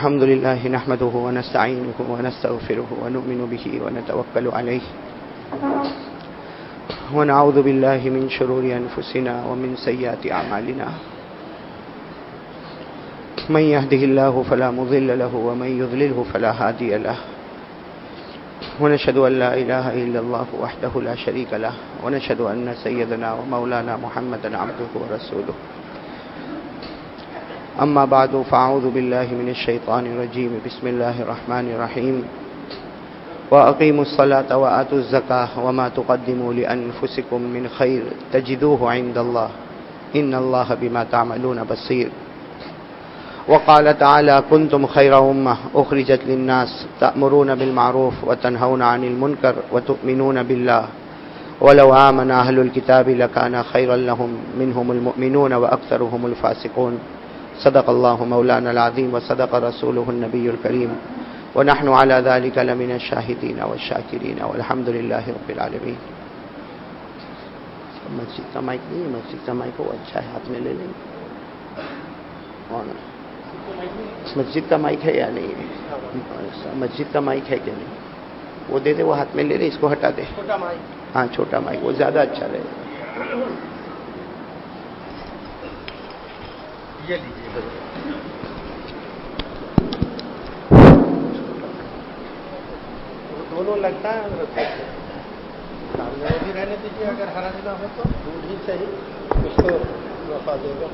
الحمد لله نحمده ونستعينه ونستغفره ونؤمن به ونتوكل عليه ونعوذ بالله من شرور أنفسنا ومن سيئات أعمالنا من يهده الله فلا مضل له ومن يضلله فلا هادي له ونشهد أن لا إله إلا الله وحده لا شريك له ونشهد أن سيدنا ومولانا محمدا عبده ورسوله أما بعد فأعوذ بالله من الشيطان الرجيم بسم الله الرحمن الرحيم وأقيموا الصلاة وآتوا الزكاة وما تقدموا لأنفسكم من خير تجدوه عند الله إن الله بما تعملون بصير وقال تعالى كنتم خير أمة أخرجت للناس تأمرون بالمعروف وتنهون عن المنكر وتؤمنون بالله ولو آمن أهل الكتاب لكان خيرا لهم منهم المؤمنون وأكثرهم الفاسقون صدق الله مولانا العظيم وصدق رسوله النبي الكريم ونحن على ذلك لمن الشاهدين والشاكرين والحمد لله رب العالمين. مسجد کا مائک نہیں ہے، مسجد کا مائک ہو اچھا ہے، ہاتھ میں لے لیں. مسجد کا مائک ہے یا نہیں ہے؟ مسجد کا مائک ہے کہ نہیں؟ وہ دے دے، وہ ہاتھ میں لے لے، اس کو ہٹا دے. ہاں چھوٹا مائک، وہ زیادہ اچھا رہے. دونوں لگتا ہے سامنے بھی رہنے دیجیے، اگر حرج نہ ہو تو دور ہی صحیح، اس کو وفا دے گا.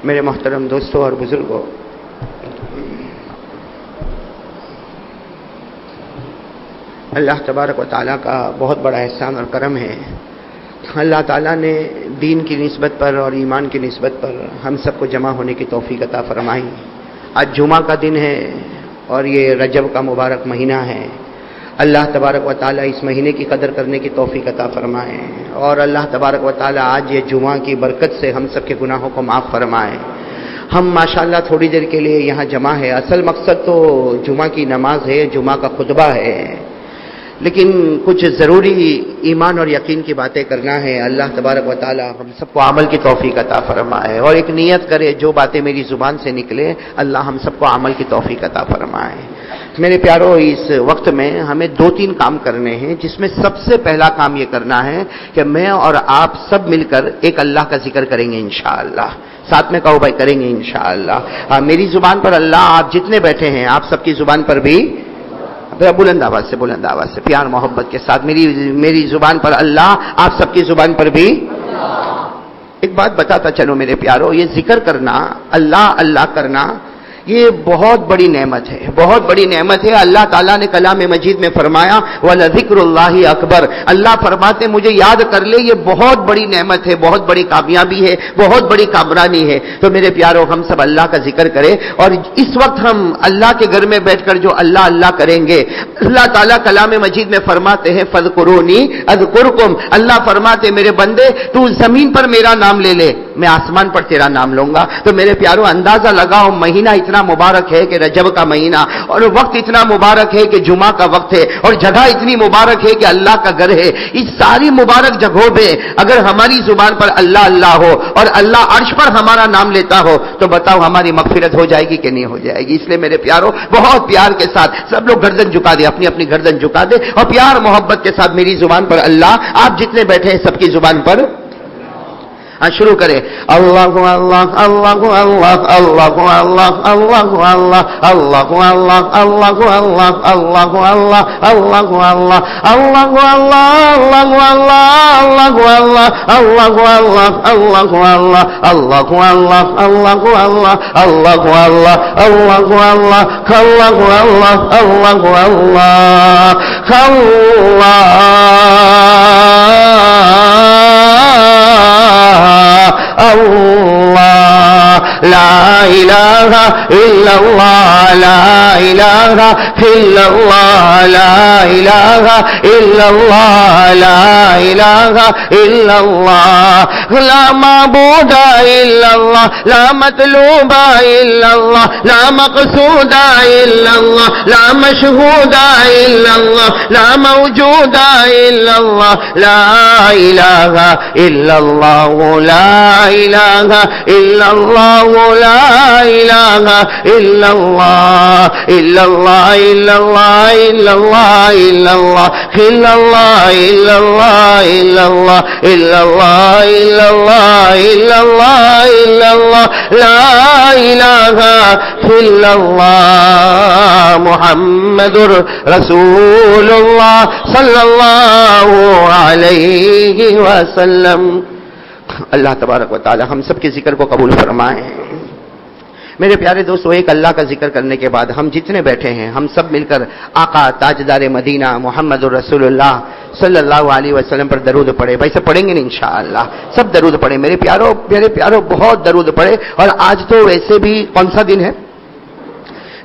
میرے محترم دوستوں اور بزرگوں، اللہ تبارک و تعالیٰ کا بہت بڑا احسان اور کرم ہے. اللہ تعالیٰ نے دین کی نسبت پر اور ایمان کی نسبت پر ہم سب کو جمع ہونے کی توفیق عطا فرمائی. آج جمعہ کا دن ہے اور یہ رجب کا مبارک مہینہ ہے. اللہ تبارک و تعالیٰ اس مہینے کی قدر کرنے کی توفیق عطا فرمائے اور اللہ تبارک و تعالیٰ آج یہ جمعہ کی برکت سے ہم سب کے گناہوں کو معاف فرمائے. ہم ماشاءاللہ تھوڑی دیر کے لیے یہاں جمع ہے. اصل مقصد تو جمعہ کی نماز ہے، جمعہ کا خطبہ ہے، لیکن کچھ ضروری ایمان اور یقین کی باتیں کرنا ہے. اللہ تبارک و تعالی ہم سب کو عمل کی توفیق عطا فرمائے اور ایک نیت کرے جو باتیں میری زبان سے نکلے اللہ ہم سب کو عمل کی توفیق عطا فرمائے. میرے پیارو، اس وقت میں ہمیں 2-3 کام کرنے ہیں، جس میں سب سے پہلا کام یہ کرنا ہے کہ میں اور آپ سب مل کر ایک اللہ کا ذکر کریں گے انشاءاللہ. ساتھ میں کہو بھائی، کریں گے انشاءاللہ. میری زبان پر اللہ، آپ جتنے بیٹھے ہیں آپ سب کی زبان پر بھی بلند آواز سے پیار محبت کے ساتھ میری زبان پر اللہ، آپ سب کی زبان پر بھی. ایک بات بتاتا چلو میرے پیارو، یہ ذکر کرنا، اللہ اللہ کرنا، یہ بہت بڑی نعمت ہے، بہت بڑی نعمت ہے. اللہ تعالیٰ نے کلام مجید میں فرمایا وَلَذِكْرُ اللَّهِ أَكْبَرُ. اللہ فرماتے مجھے یاد کر لے، یہ بہت بڑی نعمت ہے، بہت بڑی کامیابی ہے، بہت بڑی کامرانی ہے. تو میرے پیارو، ہم سب اللہ کا ذکر کریں. اور اس وقت ہم اللہ کے گھر میں بیٹھ کر جو اللہ اللہ کریں گے، اللہ تعالیٰ کلام مجید میں فرماتے ہیں فَاذْكُرُونِي أَذْكُرْكُمْ. اللہ فرماتے میرے بندے تو زمین پر میرا نام لے لے، میں آسمان پر تیرا نام لوں گا. تو میرے پیارو، اندازہ لگاؤ، مہینہ اتنا مبارک ہے کہ رجب کا مہینہ، اور وقت اتنا مبارک ہے کہ جمعہ کا وقت ہے، اور جگہ اتنی مبارک ہے کہ اللہ کا گھر ہے. اس ساری مبارک جگہوں پہ اگر ہماری زبان پر اللہ اللہ ہو اور اللہ عرش پر ہمارا نام لیتا ہو تو بتاؤ ہماری مغفرت ہو جائے گی کہ نہیں ہو جائے گی. اس لیے میرے پیارو، بہت پیار کے ساتھ سب لوگ گردن جھکا دے، اپنی اپنی گردن جھکا دے اور پیار محبت کے ساتھ میری زبان پر اللہ، آپ جتنے بیٹھے ہیں سب کی زبان پر شروع کرے. اللہ اللہ اللہ اللہ اللہ اللہ اللہ اللہ اللہ اللہ اللہ اللہ اللہ اللہ اللہ اللہ اللہ لا الہ الا اللہ لا الہ الا اللہ لا الہ الا اللہ لا الہ الا اللہ لا معبود الا اللہ لا مطلوب الا اللہ لا مقصود الا اللہ لا مشہود الا اللہ لا موجود الا اللہ لا الہ الا اللہ لا الہ الا اللہ الله لا إله إلا الله إلا الله إلا الله إلا الله إلا الله إلا الله إلا الله إلا الله إلا الله إلا الله إلا الله إلا الله لا إله إلا الله محمد رسول الله صلی اللہ علیہ وسلم. اللہ تبارک و تعالی ہم سب کے ذکر کو قبول فرمائے. میرے پیارے دوستو، ایک اللہ کا ذکر کرنے کے بعد ہم جتنے بیٹھے ہیں ہم سب مل کر آقا تاجدار مدینہ محمد رسول اللہ صلی اللہ علیہ وسلم پر درود پڑھے. بھائی سب پڑھیں گے نا انشاءاللہ؟ سب درود پڑھیں میرے پیارو بہت درود پڑھے. اور آج تو ویسے بھی کون سا دن ہے؟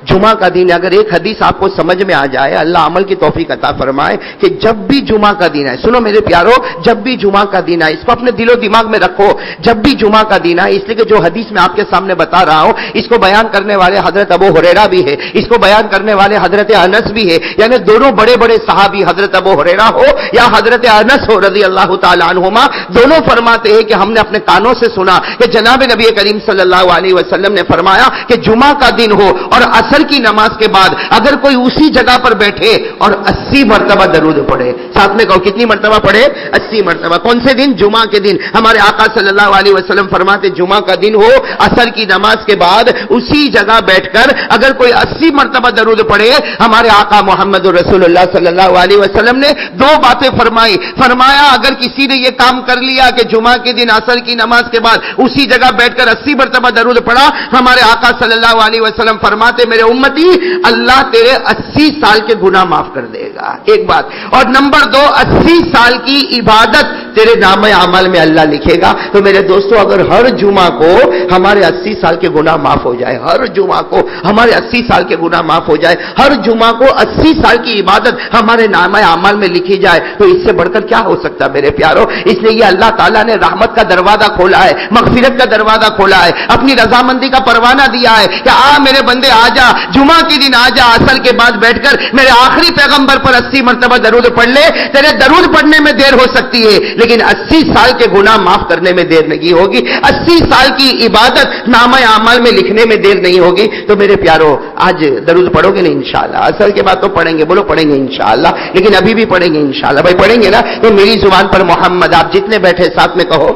جمعہ کا دن ہے. اگر ایک حدیث آپ کو سمجھ میں آ جائے، اللہ عمل کی توفیق عطا فرمائے، کہ جب بھی جمعہ کا دن ہے، سنو میرے پیارو، جب بھی جمعہ کا دن ہے، اس کو اپنے دل و دماغ میں رکھو. جب بھی جمعہ کا دن ہے، اس لیے کہ جو حدیث میں آپ کے سامنے بتا رہا ہوں، اس کو بیان کرنے والے حضرت ابو ہریرہ بھی ہے، اس کو بیان کرنے والے حضرت انس بھی ہے. یعنی دونوں بڑے بڑے صحابی، حضرت ابو ہریرہ ہو یا حضرت انس ہو رضی اللہ تعالی عنہما، دونوں فرماتے ہیں کہ ہم نے اپنے کانوں سے سنا کہ جناب نبی کریم صلی اللہ علیہ وسلم نے فرمایا کہ جمعہ کا دن ہو اور عصر کی نماز کے بعد اگر کوئی اسی جگہ پر بیٹھے اور 80 مرتبہ درود پڑھے، ساتھ میں کہو کتنی مرتبہ پڑھے؟ 80 مرتبہ. کون سے دن؟ جمعہ کے دن. ہمارے آقا صلی اللہ علیہ وسلم فرماتے جمعہ کا دن ہو، عصر کی نماز کے بعد اسی جگہ بیٹھ کر اگر کوئی 80 مرتبہ درود پڑھے، ہمارے آقا محمد رسول اللہ صلی اللہ علیہ وسلم نے دو باتیں فرمائی. فرمایا اگر کسی نے یہ کام کر لیا کہ جمعہ کے دن عصر کی نماز کے بعد اسی جگہ بیٹھ کر 80 مرتبہ درود پڑھا، ہمارے آقا صلی اللہ علیہ وسلم فرماتے میرے امتی اللہ تیرے 80 سال کے گناہ معاف کر دے گا. ایک بات. اور نمبر 2، 80 سال کی عبادت تیرے نام اعمال میں اللہ لکھے گا. تو میرے دوستو اگر ہر جمعہ کو ہمارے 80 سال کے گناہ معاف ہو جائے، ہر جمعہ کو ہمارے 80 سال کے گناہ معاف ہو جائے، ہر جمعہ کو 80 سال کی عبادت ہمارے نام اعمال میں لکھی جائے، تو اس سے بڑھ کر کیا ہو سکتا میرے پیارو؟ اس لیے یہ اللہ تعالیٰ نے رحمت کا دروازہ کھولا ہے، مغفرت کا دروازہ کھولا ہے، اپنی رضامندی کا پروانہ دیا ہے کہ میرے بندے آ جا، جمعہ کے دن آ جا، عصر کے بعد بیٹھ کر میرے آخری پیغمبر پر 80 مرتبہ درود پڑھ لے. تیرے درود پڑھنے میں دیر ہو سکتی ہے لیکن 80 سال کے گناہ معاف کرنے میں دیر نہیں ہوگی. 80 سال کی عبادت نامہ اعمال میں لکھنے میں دیر نہیں ہوگی. تو میرے پیارو آج درود پڑھو گے نا انشاءاللہ؟ عصر کے بعد تو پڑھیں گے، بولو پڑھیں گے انشاءاللہ، لیکن ابھی بھی پڑھیں گے انشاءاللہ. بھائی پڑھیں گے نا؟ تو میری زبان پر محمد، آپ جتنے بیٹھے ساتھ میں کہو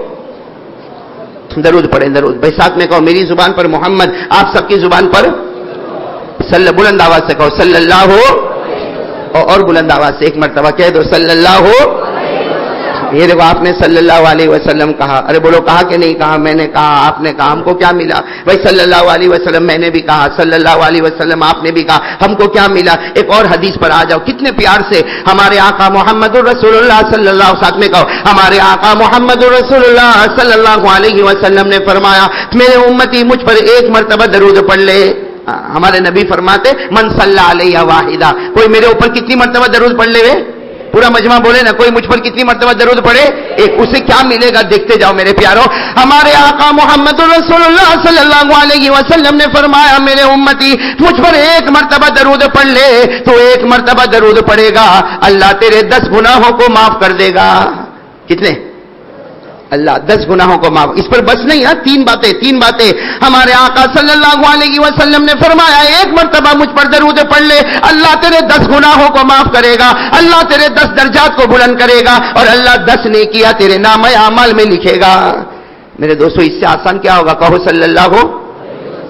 درود پڑھیں. درود بھائی ساتھ میں کہو میری زبان پر محمد، آپ سب کی زبان پر بلند آواز سے کہو صلی اللہ ہو، اور بلند آواز سے ایک مرتبہ کہہ دو صلی اللہ ہو. یہ دیکھو آپ نے صلی اللہ علیہ وسلم کہا. ارے بولو کہا کہ نہیں کہا؟ میں نے کہا، آپ نے کہا. ہم کو کیا ملا بھائی؟ صلی اللہ علیہ وسلم. میں نے بھی کہا صلی اللہ علیہ وسلم، آپ نے بھی کہا. ہم کو کیا ملا؟ ایک اور حدیث پر آ جاؤ. کتنے پیار سے ہمارے آقا محمد رسول اللہ صلی اللہ، ساتھ میں کہو ہمارے آقا محمد رسول اللہ صلی اللہ علیہ وسلم نے فرمایا میرے امتی مجھ پر ایک مرتبہ درود پڑھ لے. ہمارے نبی فرماتے من صلی علیہ واحدہ، کوئی میرے اوپر کتنی مرتبہ درود پڑھ لے؟ پورا مجمع بولے نا، کوئی مجھ پر کتنی مرتبہ درود پڑھے؟ ایک. اسے کیا ملے گا دیکھتے جاؤ میرے پیارو. ہمارے آقا محمد رسول اللہ صلی اللہ علیہ وسلم نے فرمایا میرے امتی مجھ پر ایک مرتبہ درود پڑھ لے، تو ایک مرتبہ درود پڑھے گا اللہ تیرے 10 گناہوں کو معاف کر دے گا. کتنے؟ اللہ 10 گناہوں کو معاف. اس پر بس نہیں ہے، تین باتیں ہمارے آقا صلی اللہ علیہ وسلم نے فرمایا ایک مرتبہ مجھ پر درود پڑھ لے، اللہ تیرے 10 گناہوں کو معاف کرے گا، اللہ تیرے 10 درجات کو بلند کرے گا، اور اللہ 10 نیکیاں تیرے نام اعمال میں لکھے گا. میرے دوستو اس سے آسان کیا ہوگا؟ کہو صلی اللہ ہو.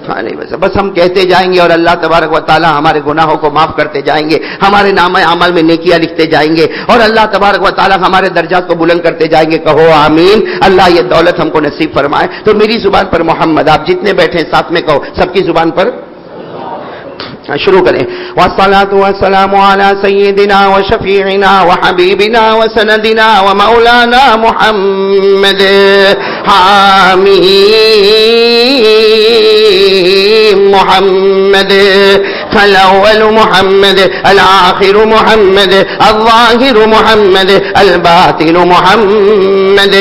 نہیں بس ہم کہتے جائیں گے اور اللہ تبارک و تعالی ہمارے گناہوں کو معاف کرتے جائیں گے، ہمارے نام اعمال میں نیکیاں لکھتے جائیں گے، اور اللہ تبارک و تعالی ہمارے درجات کو بلند کرتے جائیں گے. کہو آمین. اللہ یہ دولت ہم کو نصیب فرمائے. تو میری زبان پر محمد، آپ جتنے بیٹھے ہیں ساتھ میں کہو سب کی زبان پر شروع کریں. والصلاة والسلام على سيدنا وشفيعنا وحبيبنا وسندنا ومولانا محمد. حامیم محمد الأول محمد الآخر محمد الظاهر محمد الباطن محمد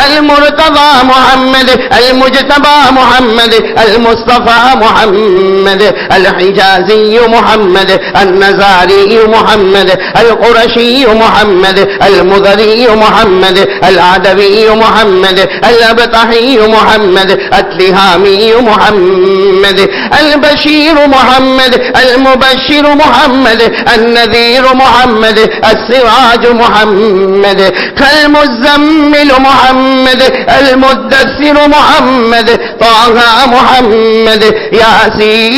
المرتضى محمد المجتبى محمد المصطفى محمد الحجازي محمد النزاري محمد القرشي محمد المذري محمد العدوي محمد الأبطحي محمد التهامي محمد البشير محمد المبشر محمد النذير محمد السراج محمد المزمل محمد المدثر محمد طه محمد ياسين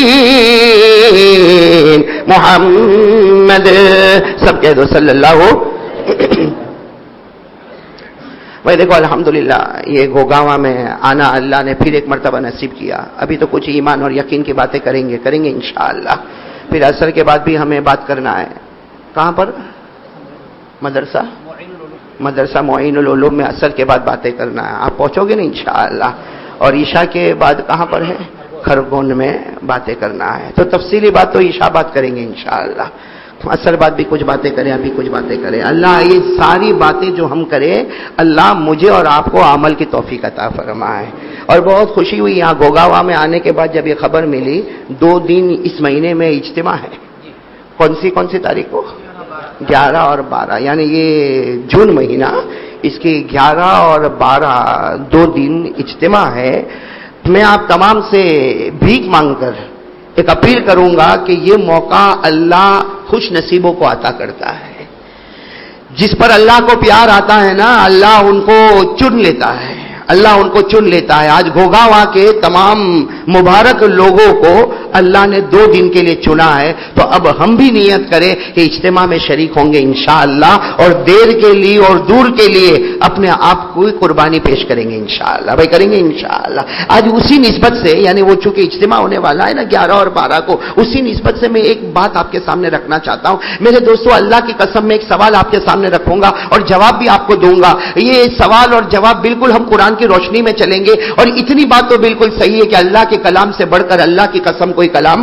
محمد. سب کہہ دو صلی اللہ. بھائی دیکھو الحمدللہ یہ گوگاواں میں آنا اللہ نے پھر ایک مرتبہ نصیب کیا. ابھی تو کچھ ایمان اور یقین کی باتیں کریں گے انشاءاللہ. پھر عصر کے بعد بھی ہمیں بات کرنا ہے. کہاں پر؟ مدرسہ معین العلوم میں عصر کے بعد باتیں کرنا ہے. آپ پہنچو گے نا انشاءاللہ. اور عشاء کے بعد کہاں پر ہے؟ خرگون میں باتیں کرنا ہے. تو تفصیلی بات تو عشاء بات کریں گے انشاءاللہ. عصر بعد بھی کچھ باتیں کریں, ابھی کچھ باتیں کریں. اللہ یہ ساری باتیں جو ہم کریں اللہ مجھے اور آپ کو عمل کی توفیق عطا فرمائے. اور بہت خوشی ہوئی یہاں گوگاواں میں آنے کے بعد جب یہ خبر ملی 2 دن اس مہینے میں اجتماع ہے. کون سی تاریخ کو؟ 11 اور 12, یعنی یہ جون مہینہ اس کی 11 اور 12 2 دن اجتماع ہے. میں آپ تمام سے بھیک مانگ کر ایک اپیل کروں گا کہ یہ موقع اللہ خوش نصیبوں کو عطا کرتا ہے. جس پر اللہ کو پیار آتا ہے نا اللہ ان کو چن لیتا ہے. آج گوگاواں کے تمام مبارک لوگوں کو اللہ نے 2 دن کے لیے چنا ہے. تو اب ہم بھی نیت کریں کہ اجتماع میں شریک ہوں گے انشاءاللہ, اور دیر کے لیے اور دور کے لیے اپنے آپ کو قربانی پیش کریں گے انشاءاللہ. بھائی کریں گے انشاءاللہ. آج اسی نسبت سے یعنی وہ چونکہ اجتماع ہونے والا ہے نا 11 اور 12 کو, اسی نسبت سے میں ایک بات آپ کے سامنے رکھنا چاہتا ہوں. میرے دوستو اللہ کی قسم میں ایک سوال آپ کے سامنے رکھوں گا اور جواب بھی آپ کو دوں گا. یہ سوال اور جواب بالکل ہم قرآن کی روشنی میں چلیں گے. اور اتنی بات تو بالکل صحیح ہے کہ اللہ کے کلام سے بڑھ کر اللہ کی قسم کوئی کلام,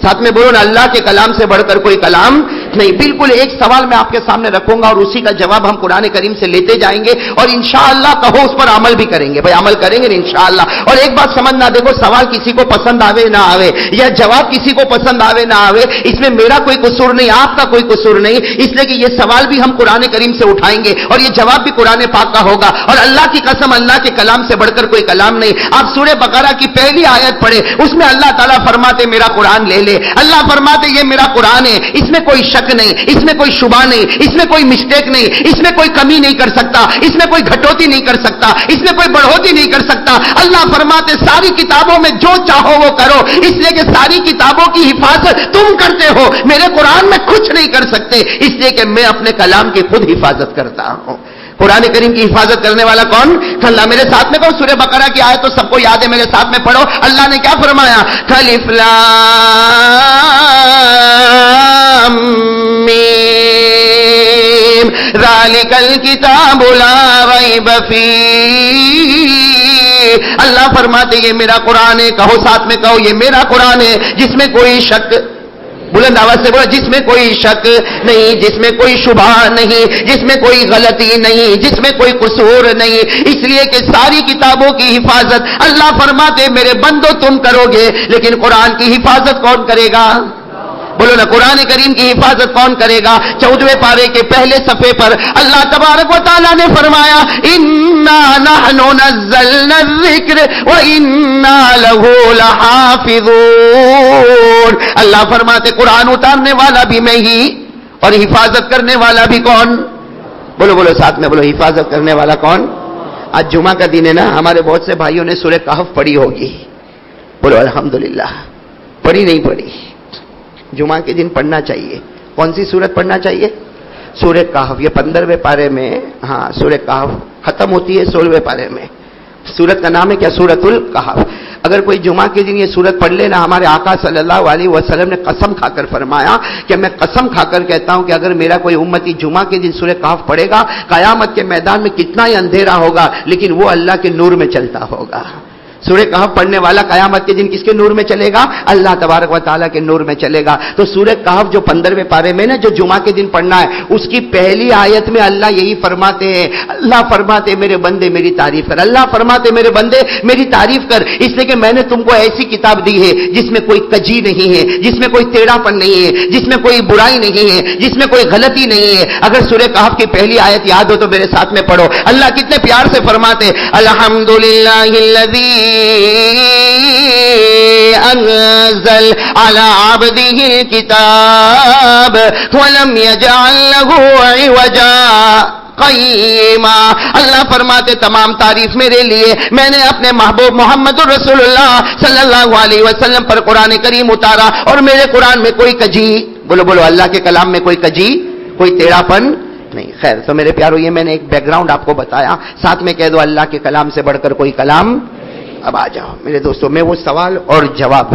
ساتھ میں بولو نا, اللہ کے کلام سے بڑھ کر کوئی کلام نہیں. بالکل ایک سوال میں آپ کے سامنے رکھوں گا اور اسی کا جواب ہم قرآن کریم سے لیتے جائیں گے اور انشاءاللہ کہو اس پر عمل بھی کریں گے. بھائی عمل کریں گے انشاءاللہ. اور ایک بات سمجھنا, دیکھو سوال کسی کو پسند آوے نہ آوے یا جواب کسی کو پسند آوے نہ آوے, اس میں میرا کوئی قصور نہیں, آپ کا کوئی قصور نہیں. اس لیے کہ یہ سوال بھی ہم قرآن کریم سے اٹھائیں گے اور یہ جواب بھی قرآن پاک کا ہوگا. اور اللہ کی قسم اللہ کے کلام سے بڑھ کر کوئی کلام نہیں. آپ سورہ بقرہ کی پہلی آیت پڑھے, اس میں اللہ تعالیٰ فرماتے میرا قرآن لے لے. اللہ فرماتے یہ میرا قرآن ہے, اس میں کوئی شک نہیں, اس میں کوئی شبہ نہیں, اس میں کوئی مسٹیک نہیں, اس میں کوئی کمی نہیں کر سکتا, اس میں کوئی گھٹوتی نہیں کر سکتا, اس میں کوئی بڑھوتی نہیں کر سکتا. اللہ فرماتے ساری کتابوں میں جو چاہو وہ کرو, اس لیے کہ ساری کتابوں کی حفاظت تم کرتے ہو, میرے قرآن میں کچھ نہیں کر سکتے, اس لیے کہ میں اپنے کلام کی خود حفاظت کرتا ہوں. قرآن کریم کی حفاظت کرنے والا کون؟ اللہ. میرے ساتھ میں کہو سورہ بقرہ کی آیت تو سب کو یاد ہے, میرے ساتھ میں پڑھو. اللہ نے کیا فرمایا؟ الف لام میم ذالک الکتاب لا ریب فیہ. اللہ فرماتے یہ میرا قرآن ہے. کہو ساتھ میں کہو یہ میرا قرآن ہے جس میں کوئی شک, بلند آواز سے بولو, جس میں کوئی شک نہیں, جس میں کوئی شبہ نہیں, جس میں کوئی غلطی نہیں, جس میں کوئی قصور نہیں. اس لیے کہ ساری کتابوں کی حفاظت اللہ فرماتے میرے بندو تم کرو گے, لیکن قرآن کی حفاظت کون کرے گا؟ بولو نا, قرآن کریم کی حفاظت کون کرے گا؟ 14ویں پارے کے پہلے صفحے پر اللہ تبارک و تعالیٰ نے فرمایا انا نحن نزلنا الذکر وانا لہ لحافظون. اللہ فرماتے قرآن اتارنے والا بھی میں ہی اور حفاظت کرنے والا بھی کون؟ بولو ساتھ میں بولو, حفاظت کرنے والا کون؟ آج جمعہ کا دن ہے نا, ہمارے بہت سے بھائیوں نے سورہ کہف پڑھی ہوگی. بولو الحمدللہ. پڑھی نہیں پڑھی؟ جمعہ کے دن پڑھنا چاہیے. کون سی سورت پڑھنا چاہیے؟ سورہ کہف. یہ 15ویں پارے میں, ہاں سورہ کہف ختم ہوتی ہے 16ویں پارے میں. سورت کا نام ہے کیا؟ سورۃ الکہف. اگر کوئی جمعہ کے دن یہ سورت پڑھ لینا, ہمارے آقا صلی اللہ علیہ وسلم نے قسم کھا کر فرمایا کہ میں قسم کھا کر کہتا ہوں کہ اگر میرا کوئی امتی جمعہ کے دن سورہ کہف پڑھے گا, قیامت کے میدان میں کتنا ہی اندھیرا ہوگا لیکن وہ اللہ کے نور میں چلتا ہوگا. سورہ کہف پڑھنے والا قیامت کے دن کس کے نور میں چلے گا؟ اللہ تبارک و تعالیٰ کے نور میں چلے گا. تو سورہ کہف جو 15ویں پارے میں نا جو جمعہ کے دن پڑھنا ہے، اس کی پہلی آیت میں اللہ یہی فرماتے ہیں، اللہ فرماتے میرے بندے میری تعریف کر، اللہ فرماتے میرے بندے میری تعریف کر، اس لیے کہ میں نے تم کو ایسی کتاب دی ہے جس میں کوئی کجی نہیں ہے، جس میں کوئی ٹیڑھا پن نہیں ہے، جس میں کوئی برائی نہیں ہے، جس میں کوئی غلطی نہیں ہے. اگر سورہ کہف کی پہلی آیت یاد ہو تو میرے ساتھ میں پڑھو. اللہ کتنے پیار سے فرماتے الحمدللہ الذی انزل على عبده الكتاب ولم يجعل له عوجا قیما. اللہ فرماتے تمام تعریف میرے لیے، میں نے اپنے محبوب محمد رسول اللہ صلی اللہ علیہ وسلم پر قرآن کریم اتارا اور میرے قرآن میں کوئی کجی، بولو بولو اللہ کے کلام میں کوئی کجی، کوئی ٹیڑھا پن نہیں. خیر تو میرے پیارو یہ میں نے ایک بیک گراؤنڈ آپ کو بتایا، ساتھ میں کہہ دو اللہ کے کلام سے بڑھ کر کوئی کلام. اب آ جاؤ میرے دوستو، میں وہ سوال اور جواب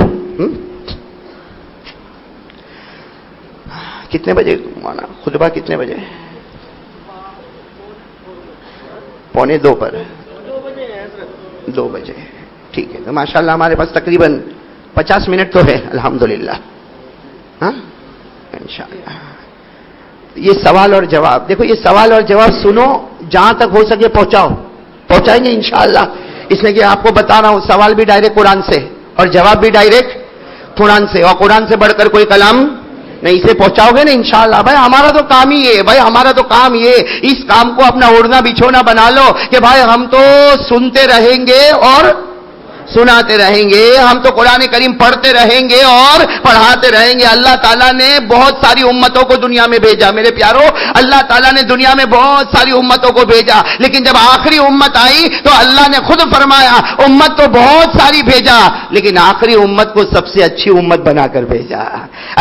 کتنے بجے خطبہ کتنے بجے؟ 1:45 پر 2 بجے. ٹھیک ہے تو ماشاءاللہ ہمارے پاس تقریباً 50 منٹ تو ہے الحمدللہ. ہاں انشاءاللہ یہ سوال اور جواب، دیکھو یہ سوال اور جواب سنو، جہاں تک ہو سکے پہنچائیں گے انشاءاللہ. اس لیے کہ آپ کو بتا رہا ہوں سوال بھی ڈائریکٹ قرآن سے اور جواب بھی ڈائریکٹ قرآن سے، اور قرآن سے بڑھ کر کوئی کلام نہیں. اسے پہنچاؤ گے نا انشاءاللہ. بھائی ہمارا تو کام ہی ہے، بھائی ہمارا تو کام یہ، اس کام کو اپنا اوڑھنا بچھونا بنا لو کہ بھائی ہم تو سنتے رہیں گے اور سناتے رہیں گے، ہم تو قرآن کریم پڑھتے رہیں گے اور پڑھاتے رہیں گے. اللہ تعالیٰ نے بہت ساری امتوں کو دنیا میں بھیجا میرے پیارو، اللہ تعالیٰ نے دنیا میں بہت ساری امتوں کو بھیجا، لیکن جب آخری امت آئی تو اللہ نے خود فرمایا امت تو بہت ساری بھیجا لیکن آخری امت کو سب سے اچھی امت بنا کر بھیجا.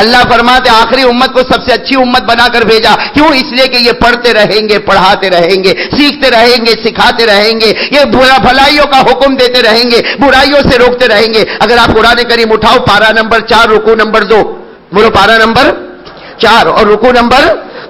اللہ فرماتے آخری امت کو سب سے اچھی امت بنا کر بھیجا. کیوں؟ اس لیے کہ یہ پڑھتے رہیں گے، پڑھاتے رہیں گے، سیکھتے رہیں گے، سکھاتے رہیں گے، یہ بھلائیوں کا حکم دیتے رہیں گے، برائیوں سے روکتے رہیں گے. اگر آپ قرآن کریم اٹھاؤ پارہ نمبر 4 رکوع نمبر 2، بولو پارہ نمبر 4 اور رکوع نمبر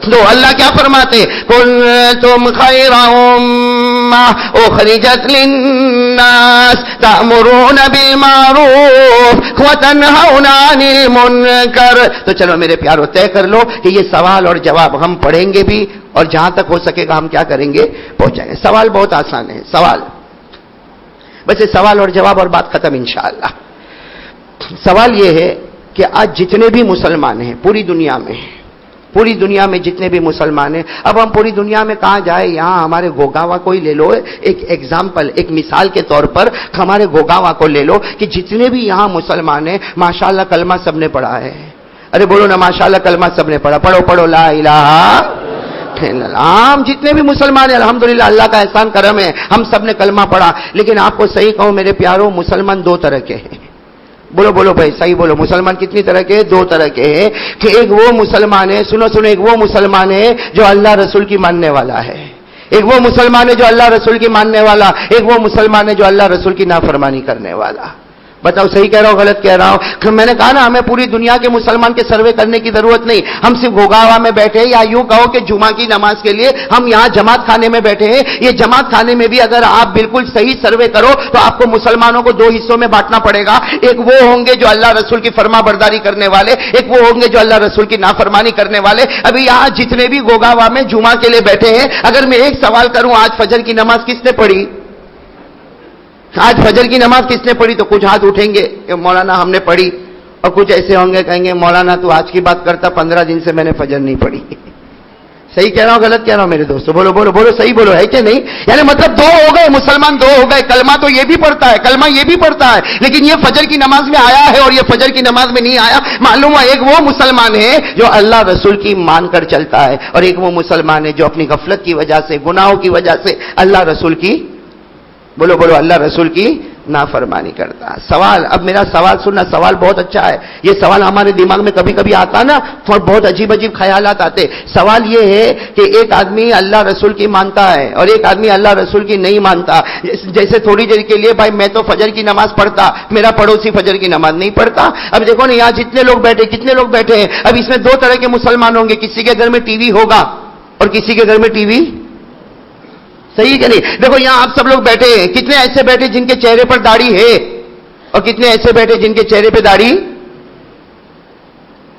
2، اللہ کیا فرماتے؟ کنتم خیر امہ اخرجت للناس تأمرون بالمعروف وتنہون عن المنکر. تو چلو میرے پیارو طے کر لو کہ یہ سوال اور جواب ہم پڑھیں گے بھی اور جہاں تک ہو سکے گا ہم کیا کریں گے پہنچائیں گے. سوال بہت آسان ہے، سوال بس یہ سوال اور جواب اور بات ختم انشاءاللہ. سوال یہ ہے کہ آج جتنے بھی مسلمان ہیں پوری دنیا میں جتنے بھی مسلمان ہیں، اب ہم پوری دنیا میں کہاں جائیں؟ یہاں ہمارے گوگاوا کو ہی لے لو، ایک ایگزامپل، ایک مثال کے طور پر ہمارے گوگاوا کو لے لو کہ جتنے بھی یہاں مسلمان ہیں ماشاءاللہ کلمہ سب نے پڑھا ہے. ارے بولو نا ماشاءاللہ کلمہ سب نے پڑھا. پڑھو لا الہ. ہم جتنے بھی مسلمان ہیں الحمدللہ اللہ کا احسان کرم ہے ہم سب نے کلمہ پڑھا. لیکن آپ کو صحیح کہوں میرے پیاروں، مسلمان 2 طرح کے ہیں. بولو بھائی صحیح بولو. مسلمان کتنی طرح کے؟ 2 طرح کے ہیں. کہ ایک وہ مسلمان ہے، سنو ایک وہ مسلمان ہے جو اللہ رسول کی ماننے والا ہے، ایک وہ مسلمان ہے جو اللہ رسول کی ماننے والا، ایک وہ مسلمان ہے جو اللہ رسول کی نافرمانی کرنے والا. بتاؤ صحیح کہہ رہا ہوں غلط کہہ رہا ہوں؟ میں نے کہا نا ہمیں پوری دنیا کے مسلمان کے سروے کرنے کی ضرورت نہیں. ہم صرف گوگاوا میں بیٹھے یا یوں کہو کہ جمعہ کی نماز کے لیے ہم یہاں جماعت خانے میں بیٹھے ہیں. یہ جماعت خانے میں بھی اگر آپ بالکل صحیح سروے کرو تو آپ کو مسلمانوں کو 2 حصوں میں بانٹنا پڑے گا. ایک وہ ہوں گے جو اللہ رسول کی فرما برداری کرنے والے، ایک وہ ہوں گے جو اللہ رسول کی نافرمانی کرنے والے. ابھی یہاں جتنے بھی گوگاوا میں جمعہ کے لیے بیٹھے ہیں، اگر میں ایک سوال کروں آج فجر کی نماز کس نے پڑھی؟ آج فجر کی نماز کس نے پڑھی؟ تو کچھ ہاتھ اٹھیں گے کہ مولانا ہم نے پڑھی، اور کچھ ایسے ہوں گے کہیں گے مولانا تو آج کی بات کرتا 15 دن سے میں نے فجر نہیں پڑھی. صحیح کہہ رہا ہوں غلط کہہ رہا ہوں میرے دوستو؟ بولو صحیح بولو، ہے کہ نہیں؟ یعنی مطلب 2 ہو گئے مسلمان، 2 ہو گئے. کلمہ تو یہ بھی پڑھتا ہے، کلمہ یہ بھی پڑھتا ہے، لیکن یہ فجر کی نماز میں آیا ہے اور یہ فجر کی نماز میں نہیں آیا. معلوم ہے ایک وہ مسلمان ہے جو اللہ رسول کی مان کر چلتا ہے، اور ایک وہ مسلمان ہے جو اپنی غفلت کی وجہ سے، گناہوں کی وجہ سے اللہ رسول کی، بولو اللہ رسول کی نافرمانی کرتا ہے. سوال، اب میرا سوال سننا، سوال بہت اچھا ہے. یہ سوال ہمارے دماغ میں کبھی کبھی آتا نا اور بہت عجیب خیالات آتے. سوال یہ ہے کہ ایک آدمی اللہ رسول کی مانتا ہے اور ایک آدمی اللہ رسول کی نہیں مانتا. جیسے تھوڑی دیر کے لیے بھائی میں تو فجر کی نماز پڑھتا، میرا پڑوسی فجر کی نماز نہیں پڑھتا. اب دیکھو نا یہاں کتنے لوگ بیٹھے ہیں. اب اس میں 2 طرح کے مسلمان ہوں گے، کسی کے گھر میں ٹی وی ہوگا اور کسی کے گھر میں ٹی وی. صحیح کہ نہیں؟ دیکھو یہاں آپ سب لوگ بیٹھے ہیں، کتنے ایسے بیٹھے جن کے چہرے پر داڑھی ہے اور کتنے ایسے بیٹھے جن کے چہرے پہ داڑھی؟